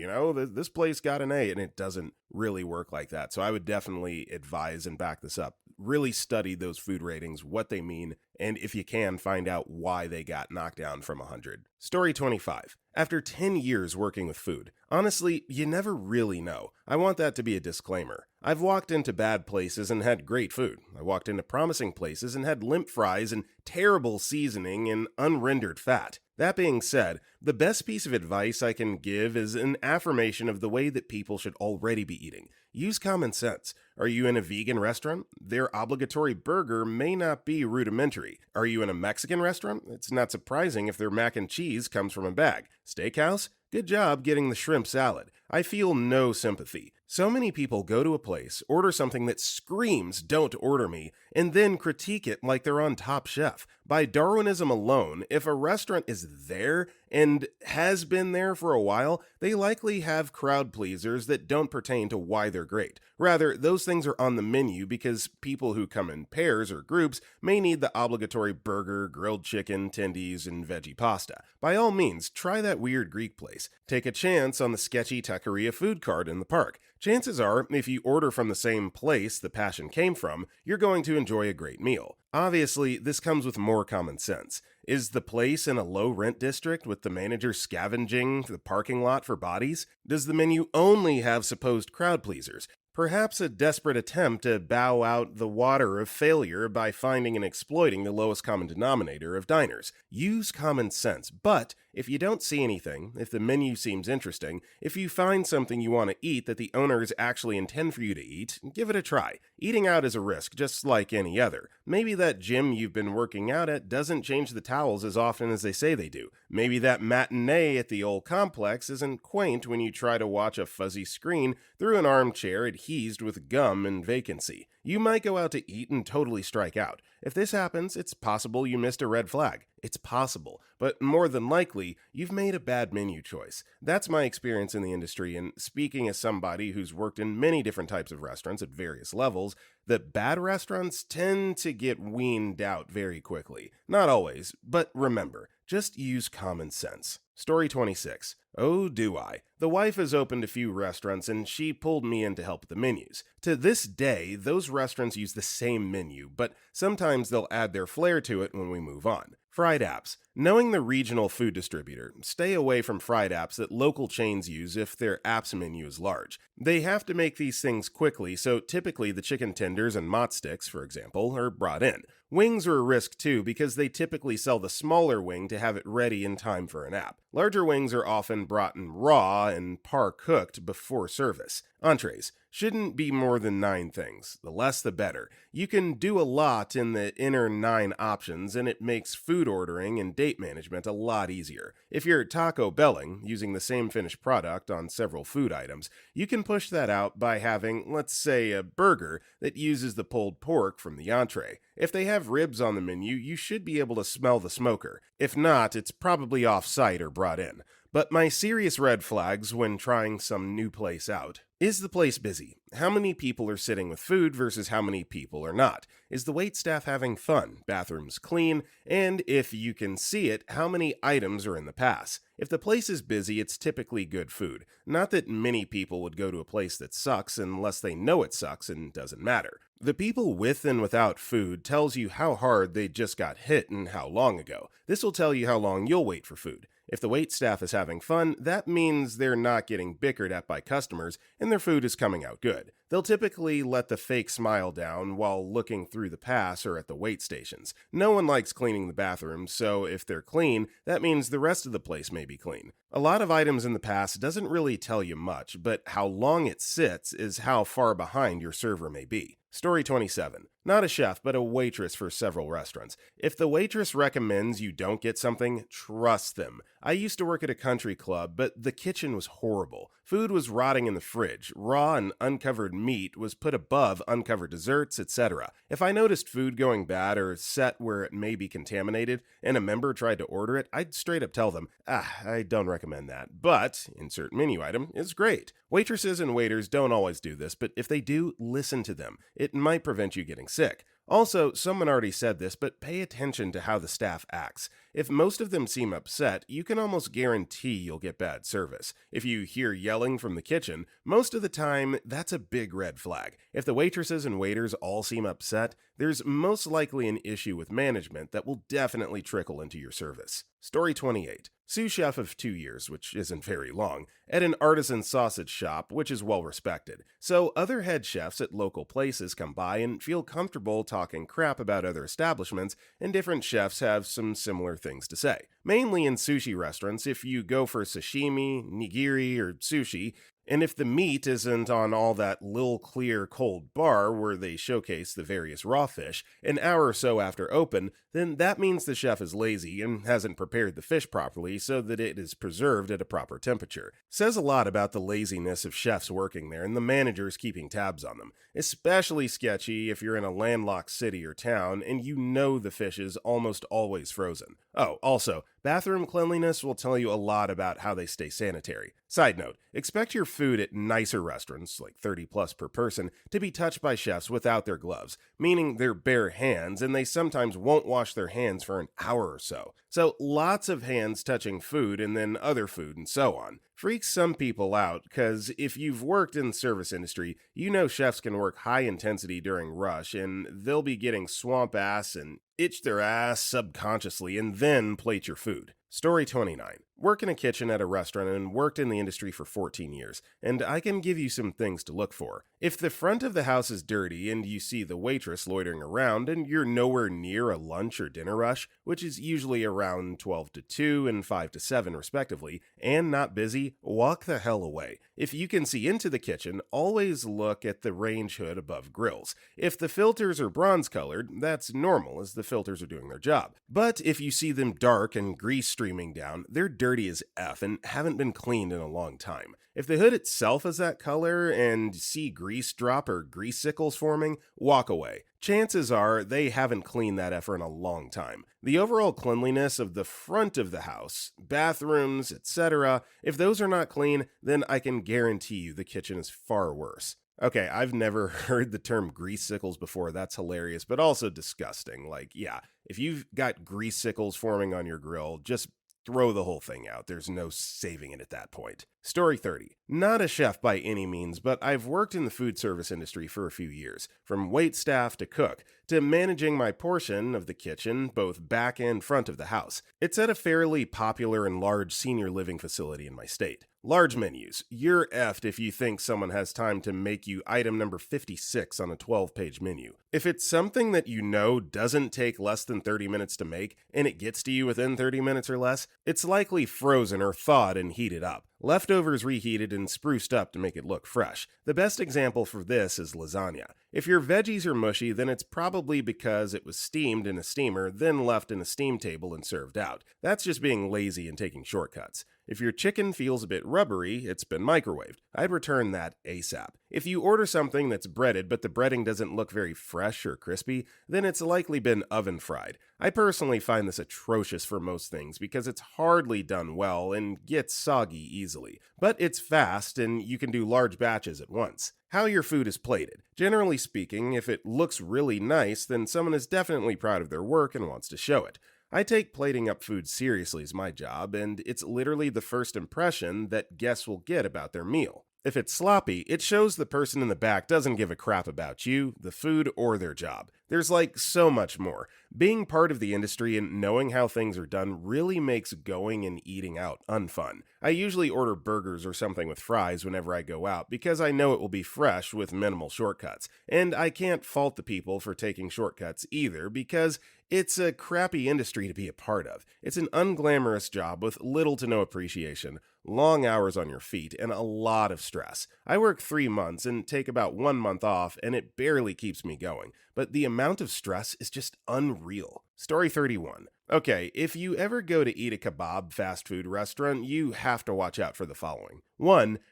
S1: this place got an A, and it doesn't really work like that. So I would definitely advise and back this up. Really study those food ratings, what they mean, and if you can, find out why they got knocked down from 100. Story 25. After 10 years working with food, honestly, you never really know. I want that to be a disclaimer. I've walked into bad places and had great food. I walked into promising places and had limp fries and terrible seasoning and unrendered fat. That being said, the best piece of advice I can give is an affirmation of the way that people should already be eating. Use common sense. Are you in a vegan restaurant? Their obligatory burger may not be rudimentary. Are you in a Mexican restaurant? It's not surprising if their mac and cheese comes from a bag. Steakhouse? Good job getting the shrimp salad. I feel no sympathy. So many people go to a place, order something that screams, "Don't order me," and then critique it like they're on Top Chef. By Darwinism alone, if a restaurant is there and has been there for a while, they likely have crowd pleasers that don't pertain to why they're great. Rather, those things are on the menu because people who come in pairs or groups may need the obligatory burger, grilled chicken, tendies, and veggie pasta. By all means, try that weird Greek place. Take a chance on the sketchy taqueria food cart in the park. Chances are, if you order from the same place the passion came from, you're going to enjoy a great meal. Obviously, this comes with more common sense. Is the place in a low-rent district with the manager scavenging the parking lot for bodies? Does the menu only have supposed crowd pleasers? Perhaps a desperate attempt to bow out the water of failure by finding and exploiting the lowest common denominator of diners. Use common sense, but if you don't see anything, if the menu seems interesting, if you find something you want to eat that the owners actually intend for you to eat, give it a try. Eating out is a risk, just like any other. Maybe that gym you've been working out at doesn't change the towels as often as they say they do. Maybe that matinee at the old complex isn't quaint when you try to watch a fuzzy screen through an armchair adhesed with gum and vacancy. You might go out to eat and totally strike out. If this happens, it's possible you missed a red flag. It's possible, but more than likely, you've made a bad menu choice. That's my experience in the industry, and speaking as somebody who's worked in many different types of restaurants at various levels, that bad restaurants tend to get weaned out very quickly. Not always, but remember, just use common sense. Story 26. Oh, do I. The wife has opened a few restaurants and she pulled me in to help with the menus. To this day, those restaurants use the same menu, but sometimes they'll add their flair to it when we move on. Fried apps. Knowing the regional food distributor, stay away from fried apps that local chains use if their apps menu is large. They have to make these things quickly, so typically the chicken tenders and mott sticks, for example, are brought in. Wings are a risk too because they typically sell the smaller wing to have it ready in time for an app. Larger wings are often brought in raw and par-cooked before service. Entrees. Shouldn't be more than 9 things. The less the better. You can do a lot in the inner 9 options, and it makes food ordering and date management a lot easier. If you're Taco Belling, using the same finished product on several food items, you can push that out by having, let's say, a burger that uses the pulled pork from the entree. If they have ribs on the menu, you should be able to smell the smoker. If not, it's probably off-site or brought in. But my serious red flags when trying some new place out. Is the place busy? How many people are sitting with food versus how many people are not? Is the waitstaff having fun? Bathrooms clean? And if you can see it, how many items are in the pass? If the place is busy, it's typically good food. Not that many people would go to a place that sucks unless they know it sucks and doesn't matter. The people with and without food tells you how hard they just got hit and how long ago. This will tell you how long you'll wait for food. If the waitstaff is having fun, that means they're not getting bickered at by customers and their food is coming out good. They'll typically let the fake smile down while looking through the pass or at the wait stations. No one likes cleaning the bathrooms, so if they're clean, that means the rest of the place may be clean. A lot of items in the pass doesn't really tell you much, but how long it sits is how far behind your server may be. Story 27. Not a chef, but a waitress for several restaurants. If the waitress recommends you don't get something, trust them. I used to work at a country club, but the kitchen was horrible. Food was rotting in the fridge. Raw and uncovered meat was put above uncovered desserts, etc. If I noticed food going bad or set where it may be contaminated, and a member tried to order it, I'd straight up tell them, I don't recommend that, but insert menu item is great. Waitresses and waiters don't always do this, but if they do, listen to them. It might prevent you getting sick. Also, someone already said this, but pay attention to how the staff acts. If most of them seem upset, you can almost guarantee you'll get bad service. If you hear yelling from the kitchen, most of the time, that's a big red flag. If the waitresses and waiters all seem upset, there's most likely an issue with management that will definitely trickle into your service. Story 28. Sous chef of 2 years, which isn't very long, at an artisan sausage shop, which is well respected. So other head chefs at local places come by and feel comfortable talking crap about other establishments, and different chefs have some similar things to say. Mainly in sushi restaurants, if you go for sashimi, nigiri, or sushi, and if the meat isn't on all that lil clear cold bar where they showcase the various raw fish an hour or so after open, then that means the chef is lazy and hasn't prepared the fish properly so that it is preserved at a proper temperature. Says a lot about the laziness of chefs working there and the managers keeping tabs on them. Especially sketchy if you're in a landlocked city or town and you know the fish is almost always frozen. Oh, also, bathroom cleanliness will tell you a lot about how they stay sanitary. Side note, expect your food at nicer restaurants, like 30 plus per person, to be touched by chefs without their gloves, meaning their bare hands, and they sometimes won't wash their hands for an hour or so. So lots of hands touching food and then other food and so on. Freaks some people out, because if you've worked in the service industry, you know chefs can work high intensity during rush, and they'll be getting swamp ass and itch their ass subconsciously and then plate your food. Story 29. Work in a kitchen at a restaurant and worked in the industry for 14 years, and I can give you some things to look for. If the front of the house is dirty and you see the waitress loitering around and you're nowhere near a lunch or dinner rush, which is usually around 12 to 2 and 5 to 7 respectively, and not busy, walk the hell away. If you can see into the kitchen, always look at the range hood above grills. If the filters are bronze colored, that's normal as the filters are doing their job. But if you see them dark and grease streaming down, they're dirty as F and haven't been cleaned in a long time. If the hood itself is that color and see grease drop or grease sickles forming, walk away. Chances are they haven't cleaned that effort in a long time. The overall cleanliness of the front of the house, bathrooms, etc., if those are not clean, then I can guarantee you the kitchen is far worse. Okay, I've never heard the term grease sickles before. That's hilarious, but also disgusting. Like, yeah, if you've got grease sickles forming on your grill, just throw the whole thing out. There's no saving it at that point. Story 30. Not a chef by any means, but I've worked in the food service industry for a few years, from wait staff to cook, to managing my portion of the kitchen, both back and front of the house. It's at a fairly popular and large senior living facility in my state. Large menus. You're effed if you think someone has time to make you item number 56 on a 12-page menu. If it's something that you know doesn't take less than 30 minutes to make, and it gets to you within 30 minutes or less, it's likely frozen or thawed and heated up. Leftovers reheated and spruced up to make it look fresh. The best example for this is lasagna. If your veggies are mushy, then it's probably because it was steamed in a steamer, then left in a steam table and served out. That's just being lazy and taking shortcuts. If your chicken feels a bit rubbery, it's been microwaved. I'd return that ASAP. If you order something that's breaded but the breading doesn't look very fresh or crispy, then it's likely been oven fried. I personally find this atrocious for most things because it's hardly done well and gets soggy easily. But it's fast and you can do large batches at once. How your food is plated. Generally speaking, if it looks really nice, then someone is definitely proud of their work and wants to show it. I take plating up food seriously as my job, and it's literally the first impression that guests will get about their meal. If it's sloppy, it shows the person in the back doesn't give a crap about you, the food, or their job. There's so much more. Being part of the industry and knowing how things are done really makes going and eating out unfun. I usually order burgers or something with fries whenever I go out because I know it will be fresh with minimal shortcuts. And I can't fault the people for taking shortcuts either because It's a crappy industry to be a part of. It's an unglamorous job with little to no appreciation, long hours on your feet, and a lot of stress. I work 3 months and take about 1 month off, and it barely keeps me going. But the amount of stress is just unreal. Story 31. Okay, if you ever go to eat a kebab fast food restaurant, you have to watch out for the following.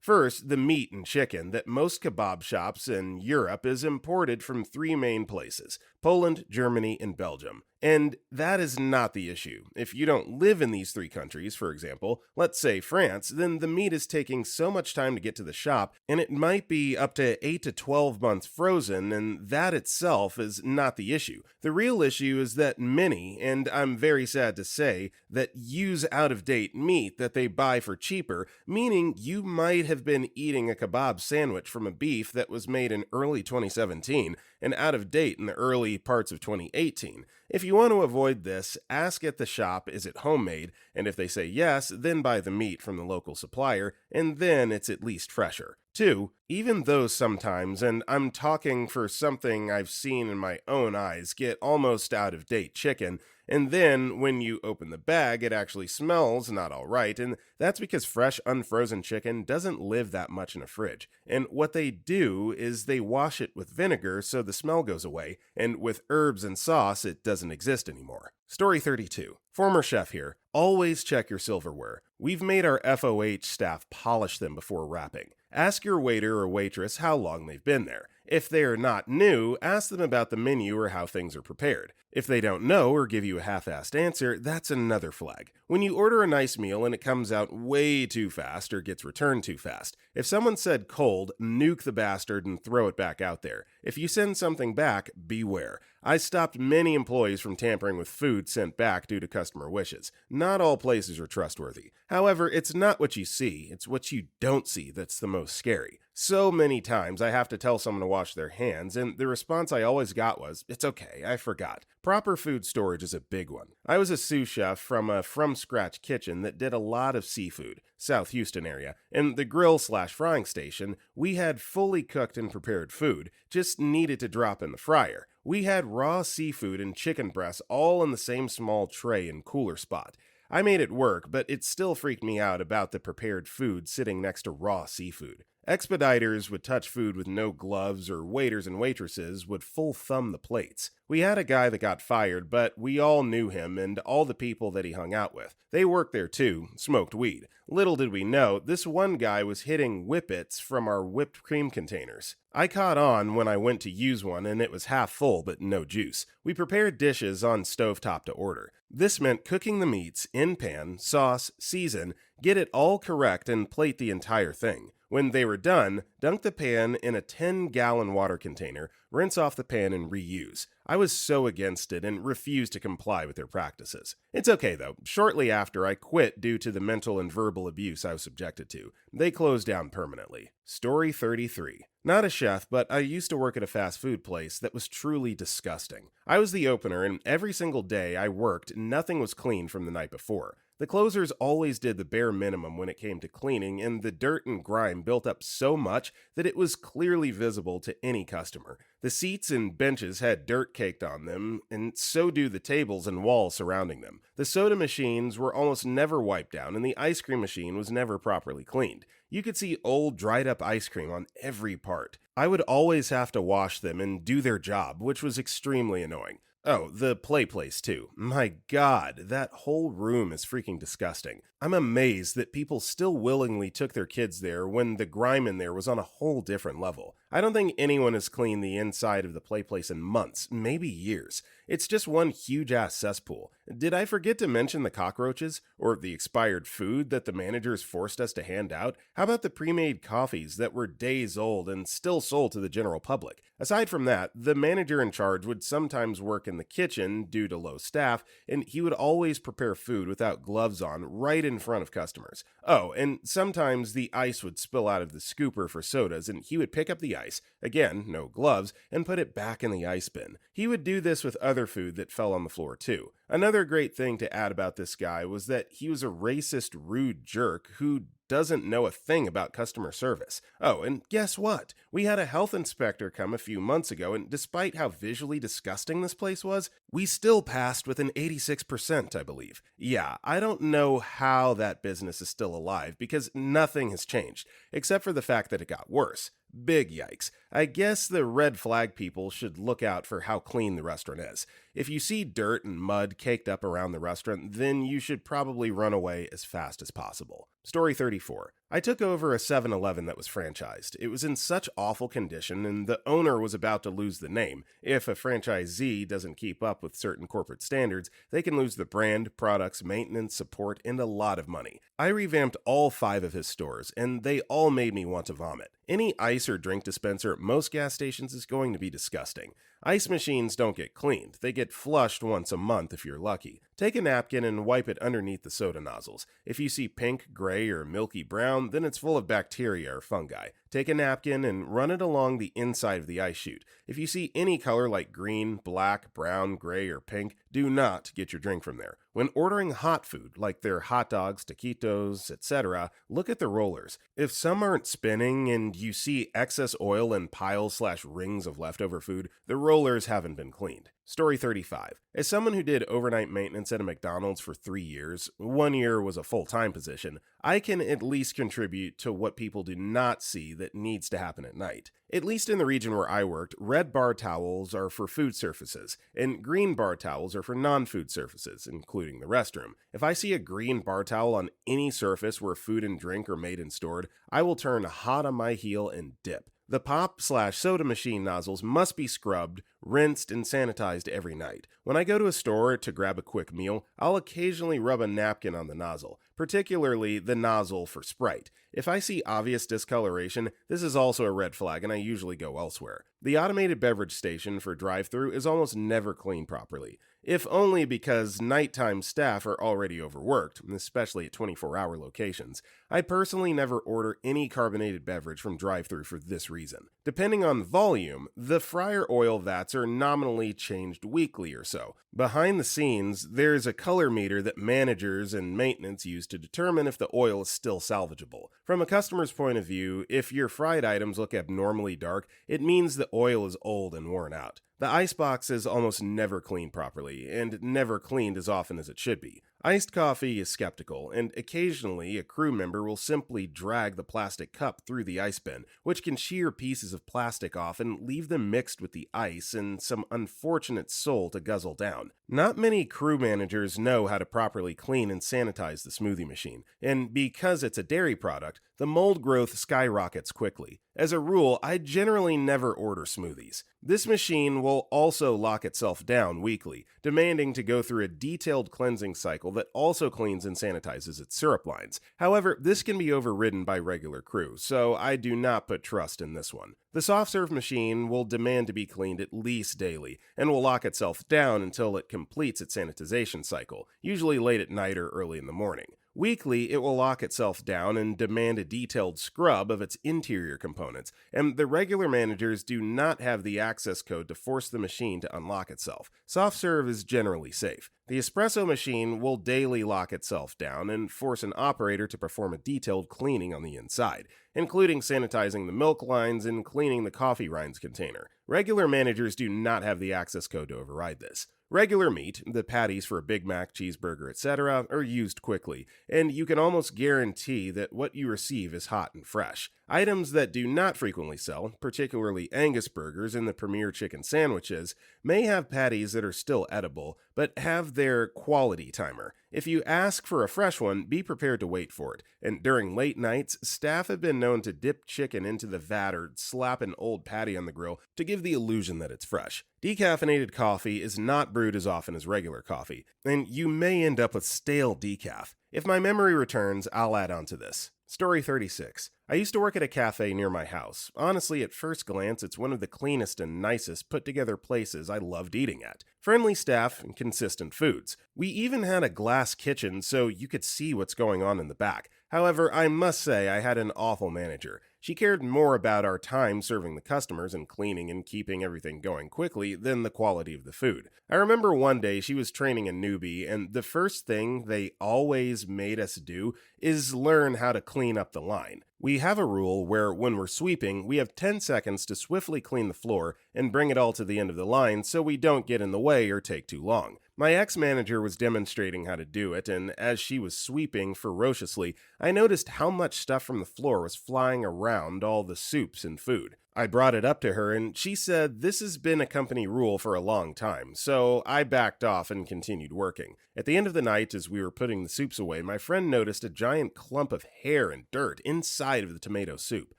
S1: First, the meat and chicken that most kebab shops in Europe is imported from three main places: Poland, Germany, and Belgium. And that is not the issue. If you don't live in these three countries, for example, let's say France, then the meat is taking so much time to get to the shop, and it might be up to 8 to 12 months frozen, and that itself is not the issue. The real issue is that many, and I'm very sad to say, that use out-of-date meat that they buy for cheaper, meaning you might have been eating a kebab sandwich from a beef that was made in early 2017 and out of date in the early parts of 2018. If you want to avoid this, ask at the shop, is it homemade? And if they say yes, then buy the meat from the local supplier, and then it's at least fresher. 2. Even though sometimes, and I'm talking for something I've seen in my own eyes, get almost out of date chicken, and then when you open the bag, it actually smells not all right, and that's because fresh, unfrozen chicken doesn't live that much in a fridge. And what they do is they wash it with vinegar so the smell goes away, and with herbs and sauce, it doesn't exist anymore. Story 32. Former chef here. Always check your silverware. We've made our FOH staff polish them before wrapping. Ask your waiter or waitress how long they've been there. If they're not new, ask them about the menu or how things are prepared. If they don't know or give you a half-assed answer, that's another flag. When you order a nice meal and it comes out way too fast or gets returned too fast, if someone said cold, nuke the bastard and throw it back out there. If you send something back, beware. I stopped many employees from tampering with food sent back due to customer wishes. Not all places are trustworthy. However, it's not what you see, it's what you don't see that's the most scary. So many times I have to tell someone to wash their hands, and the response I always got was, "It's okay, I forgot." Proper food storage is a big one. I was a sous chef from a from-scratch kitchen that did a lot of seafood, South Houston area, and the grill/frying station, we had fully cooked and prepared food, just needed to drop in the fryer. We had raw seafood and chicken breasts all in the same small tray and cooler spot. I made it work, but it still freaked me out about the prepared food sitting next to raw seafood. Expediters would touch food with no gloves, or waiters and waitresses would full thumb the plates. We had a guy that got fired, but we all knew him and all the people that he hung out with. They worked there too, smoked weed. Little did we know, this one guy was hitting whippets from our whipped cream containers. I caught on when I went to use one and it was half full but no juice. We prepared dishes on stovetop to order. This meant cooking the meats in pan, sauce, season, get it all correct and plate the entire thing. When they were done, dunk the pan in a 10-gallon water container, rinse off the pan and reuse. I was so against it and refused to comply with their practices. It's okay though. Shortly after, I quit due to the mental and verbal abuse I was subjected to. They closed down permanently. Story 33. Not a chef, but I used to work at a fast food place that was truly disgusting. I was the opener, and every single day I worked, nothing was clean from the night before. The closers always did the bare minimum when it came to cleaning, and the dirt and grime built up so much that it was clearly visible to any customer. The seats and benches had dirt caked on them, and so do the tables and walls surrounding them. The soda machines were almost never wiped down, and the ice cream machine was never properly cleaned. You could see old, dried-up ice cream on every part. I would always have to wash them and do their job, which was extremely annoying. Oh, the play place too. My God, that whole room is freaking disgusting. I'm amazed that people still willingly took their kids there when the grime in there was on a whole different level. I don't think anyone has cleaned the inside of the play place in months, maybe years. It's just one huge-ass cesspool. Did I forget to mention the cockroaches? Or the expired food that the managers forced us to hand out? How about the pre-made coffees that were days old and still sold to the general public? Aside from that, the manager in charge would sometimes work in the kitchen due to low staff, and he would always prepare food without gloves on right in front of customers. Oh, and sometimes the ice would spill out of the scooper for sodas, and he would pick up the ice, again, no gloves, and put it back in the ice bin. He would do this with other food that fell on the floor too. Another great thing to add about this guy was that he was a racist, rude jerk who doesn't know a thing about customer service. Oh, and guess what? We had a health inspector come a few months ago, and despite how visually disgusting this place was, we still passed with an 86%, I believe. Yeah, I don't know how that business is still alive because nothing has changed, except for the fact that it got worse. Big yikes. I guess the red flag people should look out for how clean the restaurant is. If you see dirt and mud caked up around the restaurant, then you should probably run away as fast as possible. Story 34. I took over a 7-Eleven that was franchised. It was in such awful condition, and the owner was about to lose the name. If a franchisee doesn't keep up with certain corporate standards, they can lose the brand, products, maintenance, support, and a lot of money. I revamped all 5 of his stores, and they all made me want to vomit. Any ice or drink dispenser at most gas stations is going to be disgusting. Ice machines don't get cleaned. They get flushed once a month if you're lucky. Take a napkin and wipe it underneath the soda nozzles. If you see pink, gray, or milky brown, then it's full of bacteria or fungi. Take a napkin and run it along the inside of the ice chute. If you see any color like green, black, brown, gray, or pink, do not get your drink from there. When ordering hot food, like their hot dogs, taquitos, etc., look at the rollers. If some aren't spinning and you see excess oil and piles/rings of leftover food, the rollers haven't been cleaned. Story 35. As someone who did overnight maintenance at a McDonald's for 3 years, 1 year was a full-time position, I can at least contribute to what people do not see that needs to happen at night. At least in the region where I worked, red bar towels are for food surfaces, and green bar towels are for non-food surfaces, including the restroom. If I see a green bar towel on any surface where food and drink are made and stored, I will turn hot on my heel and dip. The pop/soda machine nozzles must be scrubbed, rinsed, and sanitized every night. When I go to a store to grab a quick meal, I'll occasionally rub a napkin on the nozzle, particularly the nozzle for Sprite. If I see obvious discoloration, this is also a red flag and I usually go elsewhere. The automated beverage station for drive-thru is almost never cleaned properly, if only because nighttime staff are already overworked, especially at 24-hour locations. I personally never order any carbonated beverage from drive-thru for this reason. Depending on volume, the fryer oil vats are nominally changed weekly or so. Behind the scenes, there's a color meter that managers and maintenance use to determine if the oil is still salvageable. From a customer's point of view, if your fried items look abnormally dark, it means the oil is old and worn out. The icebox is almost never cleaned properly, and never cleaned as often as it should be. Iced coffee is skeptical, and occasionally a crew member will simply drag the plastic cup through the ice bin, which can shear pieces of plastic off and leave them mixed with the ice and some unfortunate soul to guzzle down. Not many crew managers know how to properly clean and sanitize the smoothie machine, and because it's a dairy product, the mold growth skyrockets quickly. As a rule, I generally never order smoothies. This machine will also lock itself down weekly, demanding to go through a detailed cleansing cycle that also cleans and sanitizes its syrup lines. However, this can be overridden by regular crew, so I do not put trust in this one. The soft serve machine will demand to be cleaned at least daily, and will lock itself down until it completes its sanitization cycle, usually late at night or early in the morning. Weekly, it will lock itself down and demand a detailed scrub of its interior components, and the regular managers do not have the access code to force the machine to unlock itself. Soft serve is generally safe. The espresso machine will daily lock itself down and force an operator to perform a detailed cleaning on the inside, including sanitizing the milk lines and cleaning the coffee rinds container. Regular managers do not have the access code to override this. Regular meat, the patties for a Big Mac, cheeseburger, etc., are used quickly, and you can almost guarantee that what you receive is hot and fresh. Items that do not frequently sell, particularly Angus burgers and the Premier chicken sandwiches, may have patties that are still edible, but have their quality timer. If you ask for a fresh one, be prepared to wait for it, and during late nights, staff have been known to dip chicken into the vat or slap an old patty on the grill to give the illusion that it's fresh. Decaffeinated coffee is not brewed as often as regular coffee, and you may end up with stale decaf. If my memory returns, I'll add on to this. Story 36. I used to work at a cafe near my house. Honestly, at first glance, it's one of the cleanest and nicest put-together places I loved eating at. Friendly staff and consistent foods. We even had a glass kitchen so you could see what's going on in the back. However, I must say I had an awful manager. She cared more about our time serving the customers and cleaning and keeping everything going quickly than the quality of the food. I remember one day she was training a newbie, and the first thing they always made us do is learn how to clean up the line. We have a rule where when we're sweeping, we have 10 seconds to swiftly clean the floor and bring it all to the end of the line so we don't get in the way or take too long. My ex-manager was demonstrating how to do it, and as she was sweeping ferociously, I noticed how much stuff from the floor was flying around all the soups and food. I brought it up to her, and she said this has been a company rule for a long time, so I backed off and continued working. At the end of the night, as we were putting the soups away, my friend noticed a giant clump of hair and dirt inside of the tomato soup.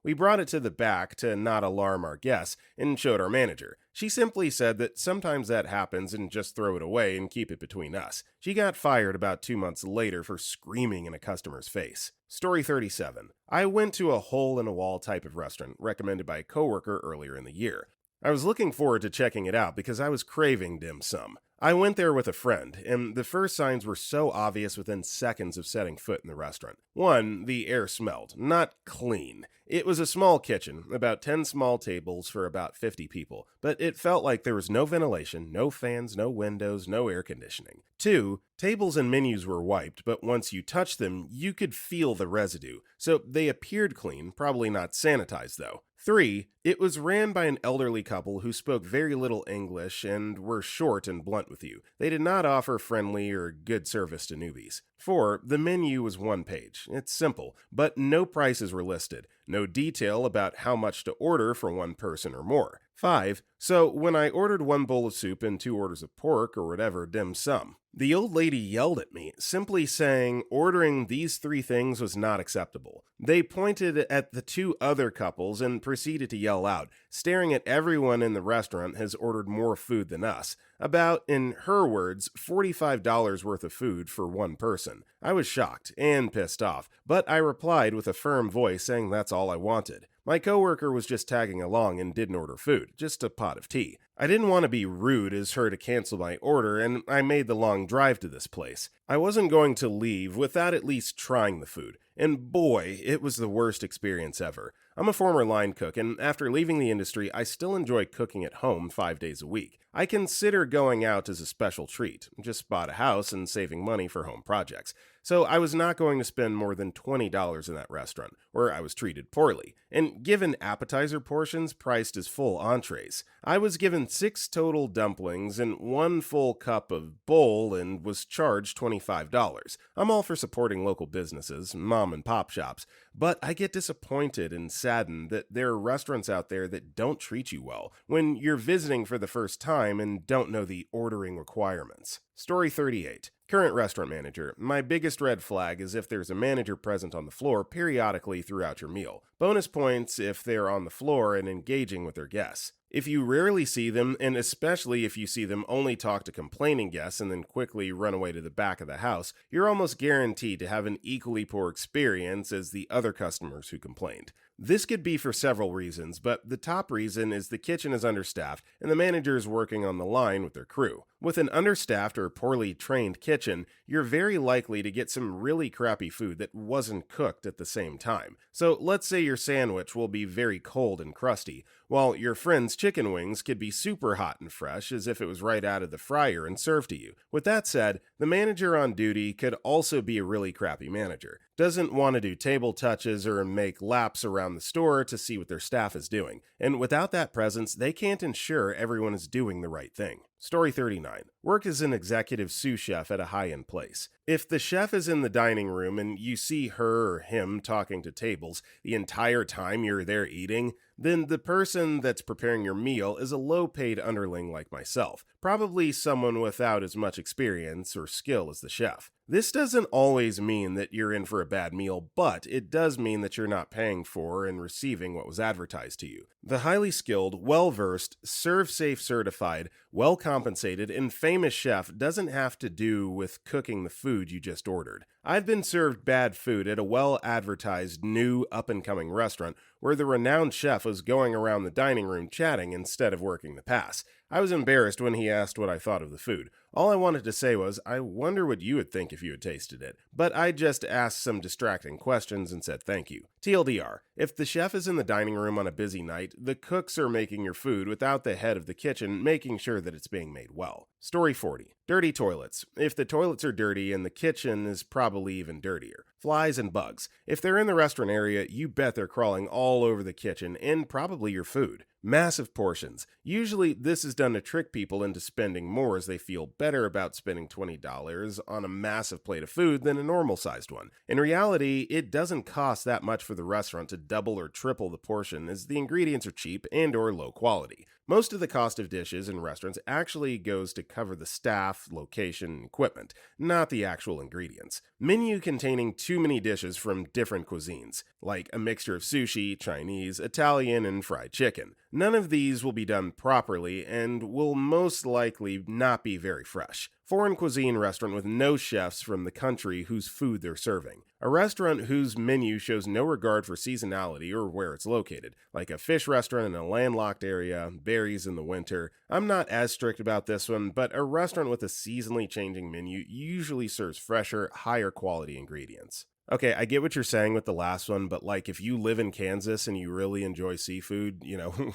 S1: We brought it to the back to not alarm our guests and showed our manager. She simply said that sometimes that happens and just throw it away and keep it between us. She got fired about 2 months later for screaming in a customer's face. Story 37. I went to a hole-in-a-wall type of restaurant recommended by a coworker earlier in the year. I was looking forward to checking it out because I was craving dim sum. I went there with a friend, and the first signs were so obvious within seconds of setting foot in the restaurant. 1. The air smelled. Not clean. It was a small kitchen, about 10 small tables for about 50 people, but it felt like there was no ventilation, no fans, no windows, no air conditioning. 2. Tables and menus were wiped, but once you touched them, you could feel the residue, so they appeared clean, probably not sanitized though. 3. It was ran by an elderly couple who spoke very little English and were short and blunt with you. They did not offer friendly or good service to newbies. 4. The menu was one page. It's simple, but no prices were listed. No detail about how much to order for one person or more. 5. So when I ordered 1 bowl of soup and 2 orders of pork or whatever dim sum, the old lady yelled at me, simply saying ordering these 3 things was not acceptable. They pointed at the 2 other couples and proceeded to yell out, staring at everyone in the restaurant has ordered more food than us. About, in her words, $45 worth of food for one person. I was shocked and pissed off, but I replied with a firm voice saying that's all I wanted. My coworker was just tagging along and didn't order food, just a pot of tea. I didn't want to be rude as her to cancel my order, and I made the long drive to this place. I wasn't going to leave without at least trying the food, and boy, it was the worst experience ever. I'm a former line cook, and after leaving the industry, I still enjoy cooking at home 5 days a week. I consider going out as a special treat, just bought a house and saving money for home projects. So I was not going to spend more than $20 in that restaurant, where I was treated poorly, and given appetizer portions priced as full entrees. I was given 6 total dumplings and 1 full cup of bowl and was charged $25. I'm all for supporting local businesses, mom and pop shops, but I get disappointed and saddened that there are restaurants out there that don't treat you well when you're visiting for the first time and don't know the ordering requirements. Story 38. Current restaurant manager. My biggest red flag is if there's a manager present on the floor periodically throughout your meal. Bonus points if they're on the floor and engaging with their guests. If you rarely see them, and especially if you see them only talk to complaining guests and then quickly run away to the back of the house, you're almost guaranteed to have an equally poor experience as the other customers who complained. This could be for several reasons, but the top reason is the kitchen is understaffed and the manager is working on the line with their crew. With an understaffed or poorly trained kitchen, you're very likely to get some really crappy food that wasn't cooked at the same time. So let's say your sandwich will be very cold and crusty, while your friend's chicken wings could be super hot and fresh as if it was right out of the fryer and served to you. With that said, the manager on duty could also be a really crappy manager. Doesn't want to do table touches or make laps around the store to see what their staff is doing. And without that presence, they can't ensure everyone is doing the right thing. Story 39. Work as an executive sous chef at a high-end place. If the chef is in the dining room and you see her or him talking to tables the entire time you're there eating, then the person that's preparing your meal is a low-paid underling like myself, probably someone without as much experience or skill as the chef. This doesn't always mean that you're in for a bad meal, but it does mean that you're not paying for and receiving what was advertised to you. The highly skilled, well-versed, serve-safe certified, well-compensated, and famous chef doesn't have to do with cooking the food you just ordered. I've been served bad food at a well-advertised, new, up-and-coming restaurant where the renowned chef was going around the dining room chatting instead of working the pass. I was embarrassed when he asked what I thought of the food. All I wanted to say was, I wonder what you would think if you had tasted it. But I just asked some distracting questions and said thank you. TLDR, if the chef is in the dining room on a busy night, the cooks are making your food without the head of the kitchen making sure that it's being made well. Story 40. Dirty toilets. If the toilets are dirty and the kitchen is probably even dirtier. Flies and bugs. If they're in the restaurant area, you bet they're crawling all over the kitchen and probably your food. Massive portions. Usually, this is done to trick people into spending more as they feel better about spending $20 on a massive plate of food than a normal-sized one. In reality, it doesn't cost that much for the restaurant to double or triple the portion as the ingredients are cheap and or low quality. Most of the cost of dishes in restaurants actually goes to cover the staff, location, and equipment, not the actual ingredients. Menu containing too many dishes from different cuisines, like a mixture of sushi, Chinese, Italian, and fried chicken. None of these will be done properly and will most likely not be very fresh. Foreign cuisine restaurant with no chefs from the country whose food they're serving. A restaurant whose menu shows no regard for seasonality or where it's located, like a fish restaurant in a landlocked area, berries in the winter. I'm not as strict about this one, but a restaurant with a seasonally changing menu usually serves fresher, higher quality ingredients. Okay, I get what you're saying with the last one, but like if you live in Kansas and you really enjoy seafood,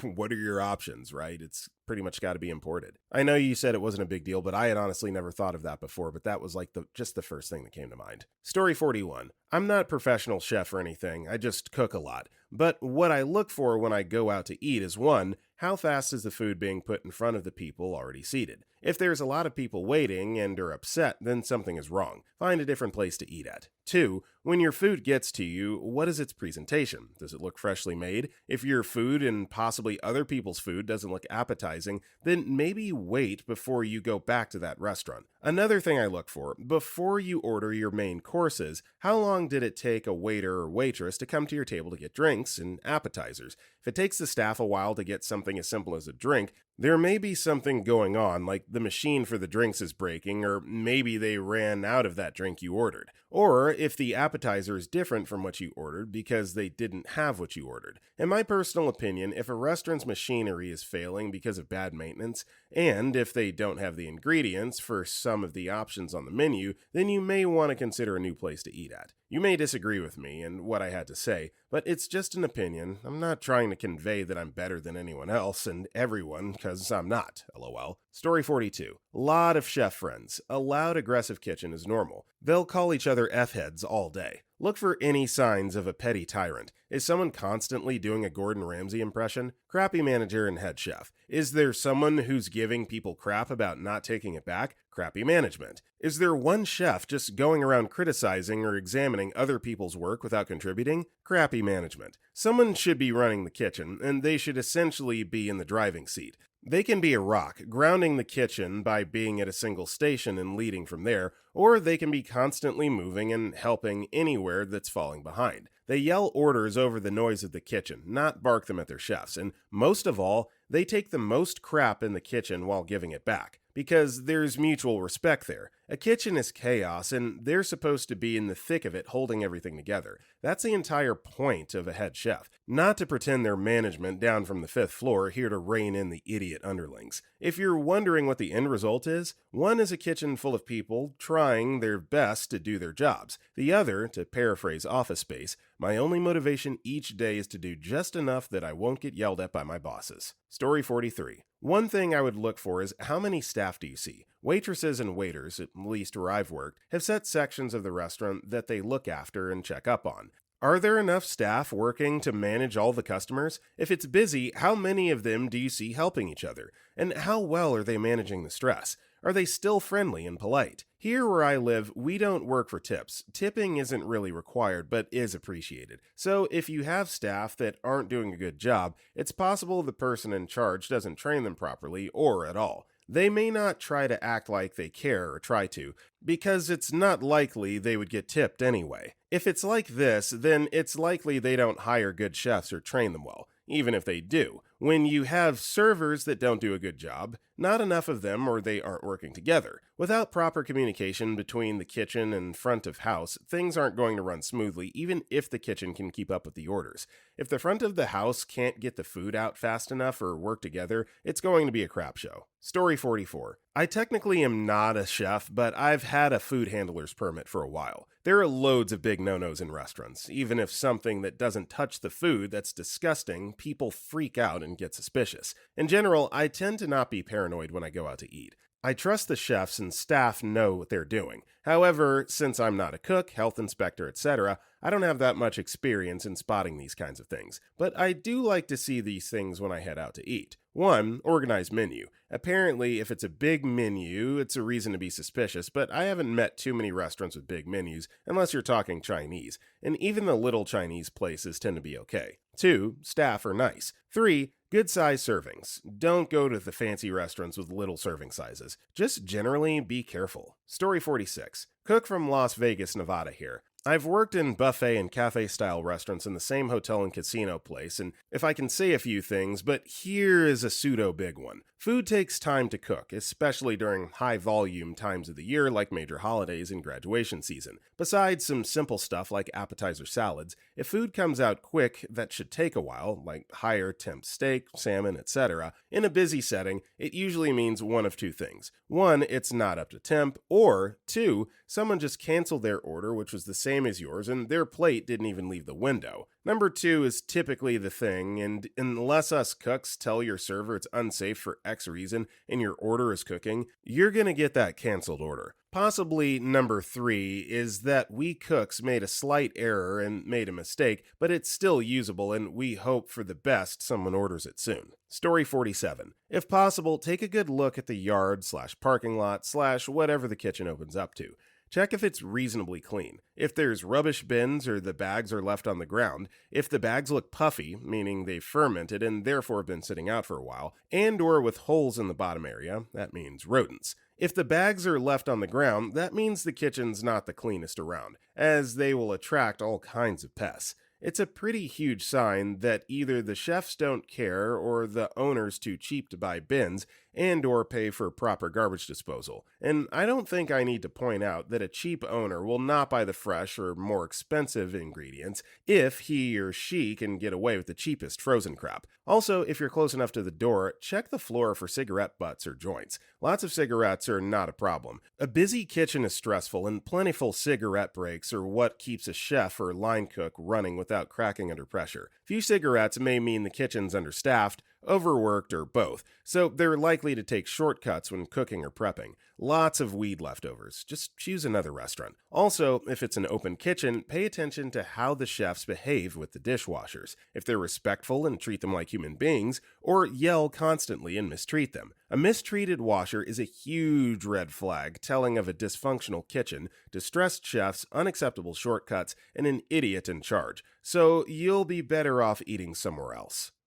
S1: what are your options, right? It's pretty much got to be imported. I know you said it wasn't a big deal, but I had honestly never thought of that before, but that was like just the first thing that came to mind. Story 41. I'm not a professional chef or anything, I just cook a lot. But what I look for when I go out to eat is 1, how fast is the food being put in front of the people already seated? If there's a lot of people waiting and are upset, then something is wrong. Find a different place to eat at. 2, when your food gets to you, what is its presentation? Does it look freshly made? If your food and possibly other people's food doesn't look appetizing, then maybe wait before you go back to that restaurant. Another thing I look for, before you order your main courses, how long did it take a waiter or waitress to come to your table to get drinks and appetizers? If it takes the staff a while to get something as simple as a drink, there may be something going on, like the machine for the drinks is breaking, or maybe they ran out of that drink you ordered. Or if the appetizer is different from what you ordered because they didn't have what you ordered. In my personal opinion, if a restaurant's machinery is failing because of bad maintenance, and if they don't have the ingredients for some of the options on the menu, then you may want to consider a new place to eat at. You may disagree with me and what I had to say, but it's just an opinion. I'm not trying to convey that I'm better than anyone else and everyone, because I'm not, lol. Story 42. Lot of chef friends. A loud, aggressive kitchen is normal. They'll call each other F-heads all day. Look for any signs of a petty tyrant. Is someone constantly doing a Gordon Ramsay impression? Crappy manager and head chef. Is there someone who's giving people crap about not taking it back? Crappy management. Is there one chef just going around criticizing or examining other people's work without contributing? Crappy management. Someone should be running the kitchen, and they should essentially be in the driving seat. They can be a rock, grounding the kitchen by being at a single station and leading from there, or they can be constantly moving and helping anywhere that's falling behind. They yell orders over the noise of the kitchen, not bark them at their chefs, and most of all, they take the most crap in the kitchen while giving it back, because there's mutual respect there. A kitchen is chaos, and they're supposed to be in the thick of it holding everything together. That's the entire point of a head chef, not to pretend they're management down from the 5th floor here to rein in the idiot underlings. If you're wondering what the end result is, one is a kitchen full of people trying their best to do their jobs. The other, to paraphrase Office Space, my only motivation each day is to do just enough that I won't get yelled at by my bosses. Story 43. One thing I would look for is how many staff do you see? Waitresses and waiters, at least where I've worked, have set sections of the restaurant that they look after and check up on. Are there enough staff working to manage all the customers? If it's busy, how many of them do you see helping each other? And how well are they managing the stress? Are they still friendly and polite? Here where I live, we don't work for tips. Tipping isn't really required, but is appreciated. So if you have staff that aren't doing a good job, it's possible the person in charge doesn't train them properly or at all. They may not try to act like they care or try to, because it's not likely they would get tipped anyway. If it's like this, then it's likely they don't hire good chefs or train them well. Even if they do, When you have servers that don't do a good job, not enough of them or they aren't working together. Without proper communication between the kitchen and front of house, things aren't going to run smoothly even if the kitchen can keep up with the orders. If the front of the house can't get the food out fast enough or work together, it's going to be a crap show. Story 44. I technically am not a chef, but I've had a food handler's permit for a while. There are loads of big no-nos in restaurants. Even if something that doesn't touch the food that's disgusting, people freak out and get suspicious. In general, I tend to not be paranoid when I go out to eat. I trust the chefs and staff know what they're doing. However, since I'm not a cook, health inspector, etc., I don't have that much experience in spotting these kinds of things. But I do like to see these things when I head out to eat. 1. Organized menu. Apparently, if it's a big menu, it's a reason to be suspicious, but I haven't met too many restaurants with big menus, unless you're talking Chinese, and even the little Chinese places tend to be okay. 2. Staff are nice. 3. Good size servings. Don't go to the fancy restaurants with little serving sizes. Just generally be careful. Story 46. Cook from Las Vegas, Nevada here. I've worked in buffet and cafe style restaurants in the same hotel and casino place, and if I can say a few things, but here is a pseudo big one. Food takes time to cook, especially during high volume times of the year like major holidays and graduation season. Besides some simple stuff like appetizer salads, if food comes out quick that should take a while, like higher temp steak, salmon, etc., in a busy setting, it usually means one of two things. 1, it's not up to temp, or 2, someone just canceled their order, which was the same as yours, and their plate didn't even leave the window. Number 2 is typically the thing, and unless us cooks tell your server it's unsafe for X reason and your order is cooking, you're gonna get that canceled order. Possibly number 3 is that we cooks made a slight error and made a mistake, but it's still usable and we hope for the best someone orders it soon. Story 47. If possible, take a good look at the yard/parking lot/whatever the kitchen opens up to. Check if it's reasonably clean. If there's rubbish bins or the bags are left on the ground, if the bags look puffy, meaning they've fermented and therefore have been sitting out for a while, and or with holes in the bottom area, that means rodents. If the bags are left on the ground, that means the kitchen's not the cleanest around, as they will attract all kinds of pests. It's a pretty huge sign that either the chefs don't care or the owner's too cheap to buy bins and or pay for proper garbage disposal. And I don't think I need to point out that a cheap owner will not buy the fresh or more expensive ingredients if he or she can get away with the cheapest frozen crap. Also, if you're close enough to the door, check the floor for cigarette butts or joints. Lots of cigarettes are not a problem. A busy kitchen is stressful, and plentiful cigarette breaks are what keeps a chef or line cook running without cracking under pressure. Few cigarettes may mean the kitchen's understaffed, overworked, or both, so they're likely to take shortcuts when cooking or prepping. Lots of weed leftovers. Just choose another restaurant. Also, if it's an open kitchen, pay attention to how the chefs behave with the dishwashers. If they're respectful and treat them like human beings, or yell constantly and mistreat them. A mistreated washer is a huge red flag telling of a dysfunctional kitchen, distressed chefs, unacceptable shortcuts, and an idiot in charge. So you'll be better off eating somewhere else.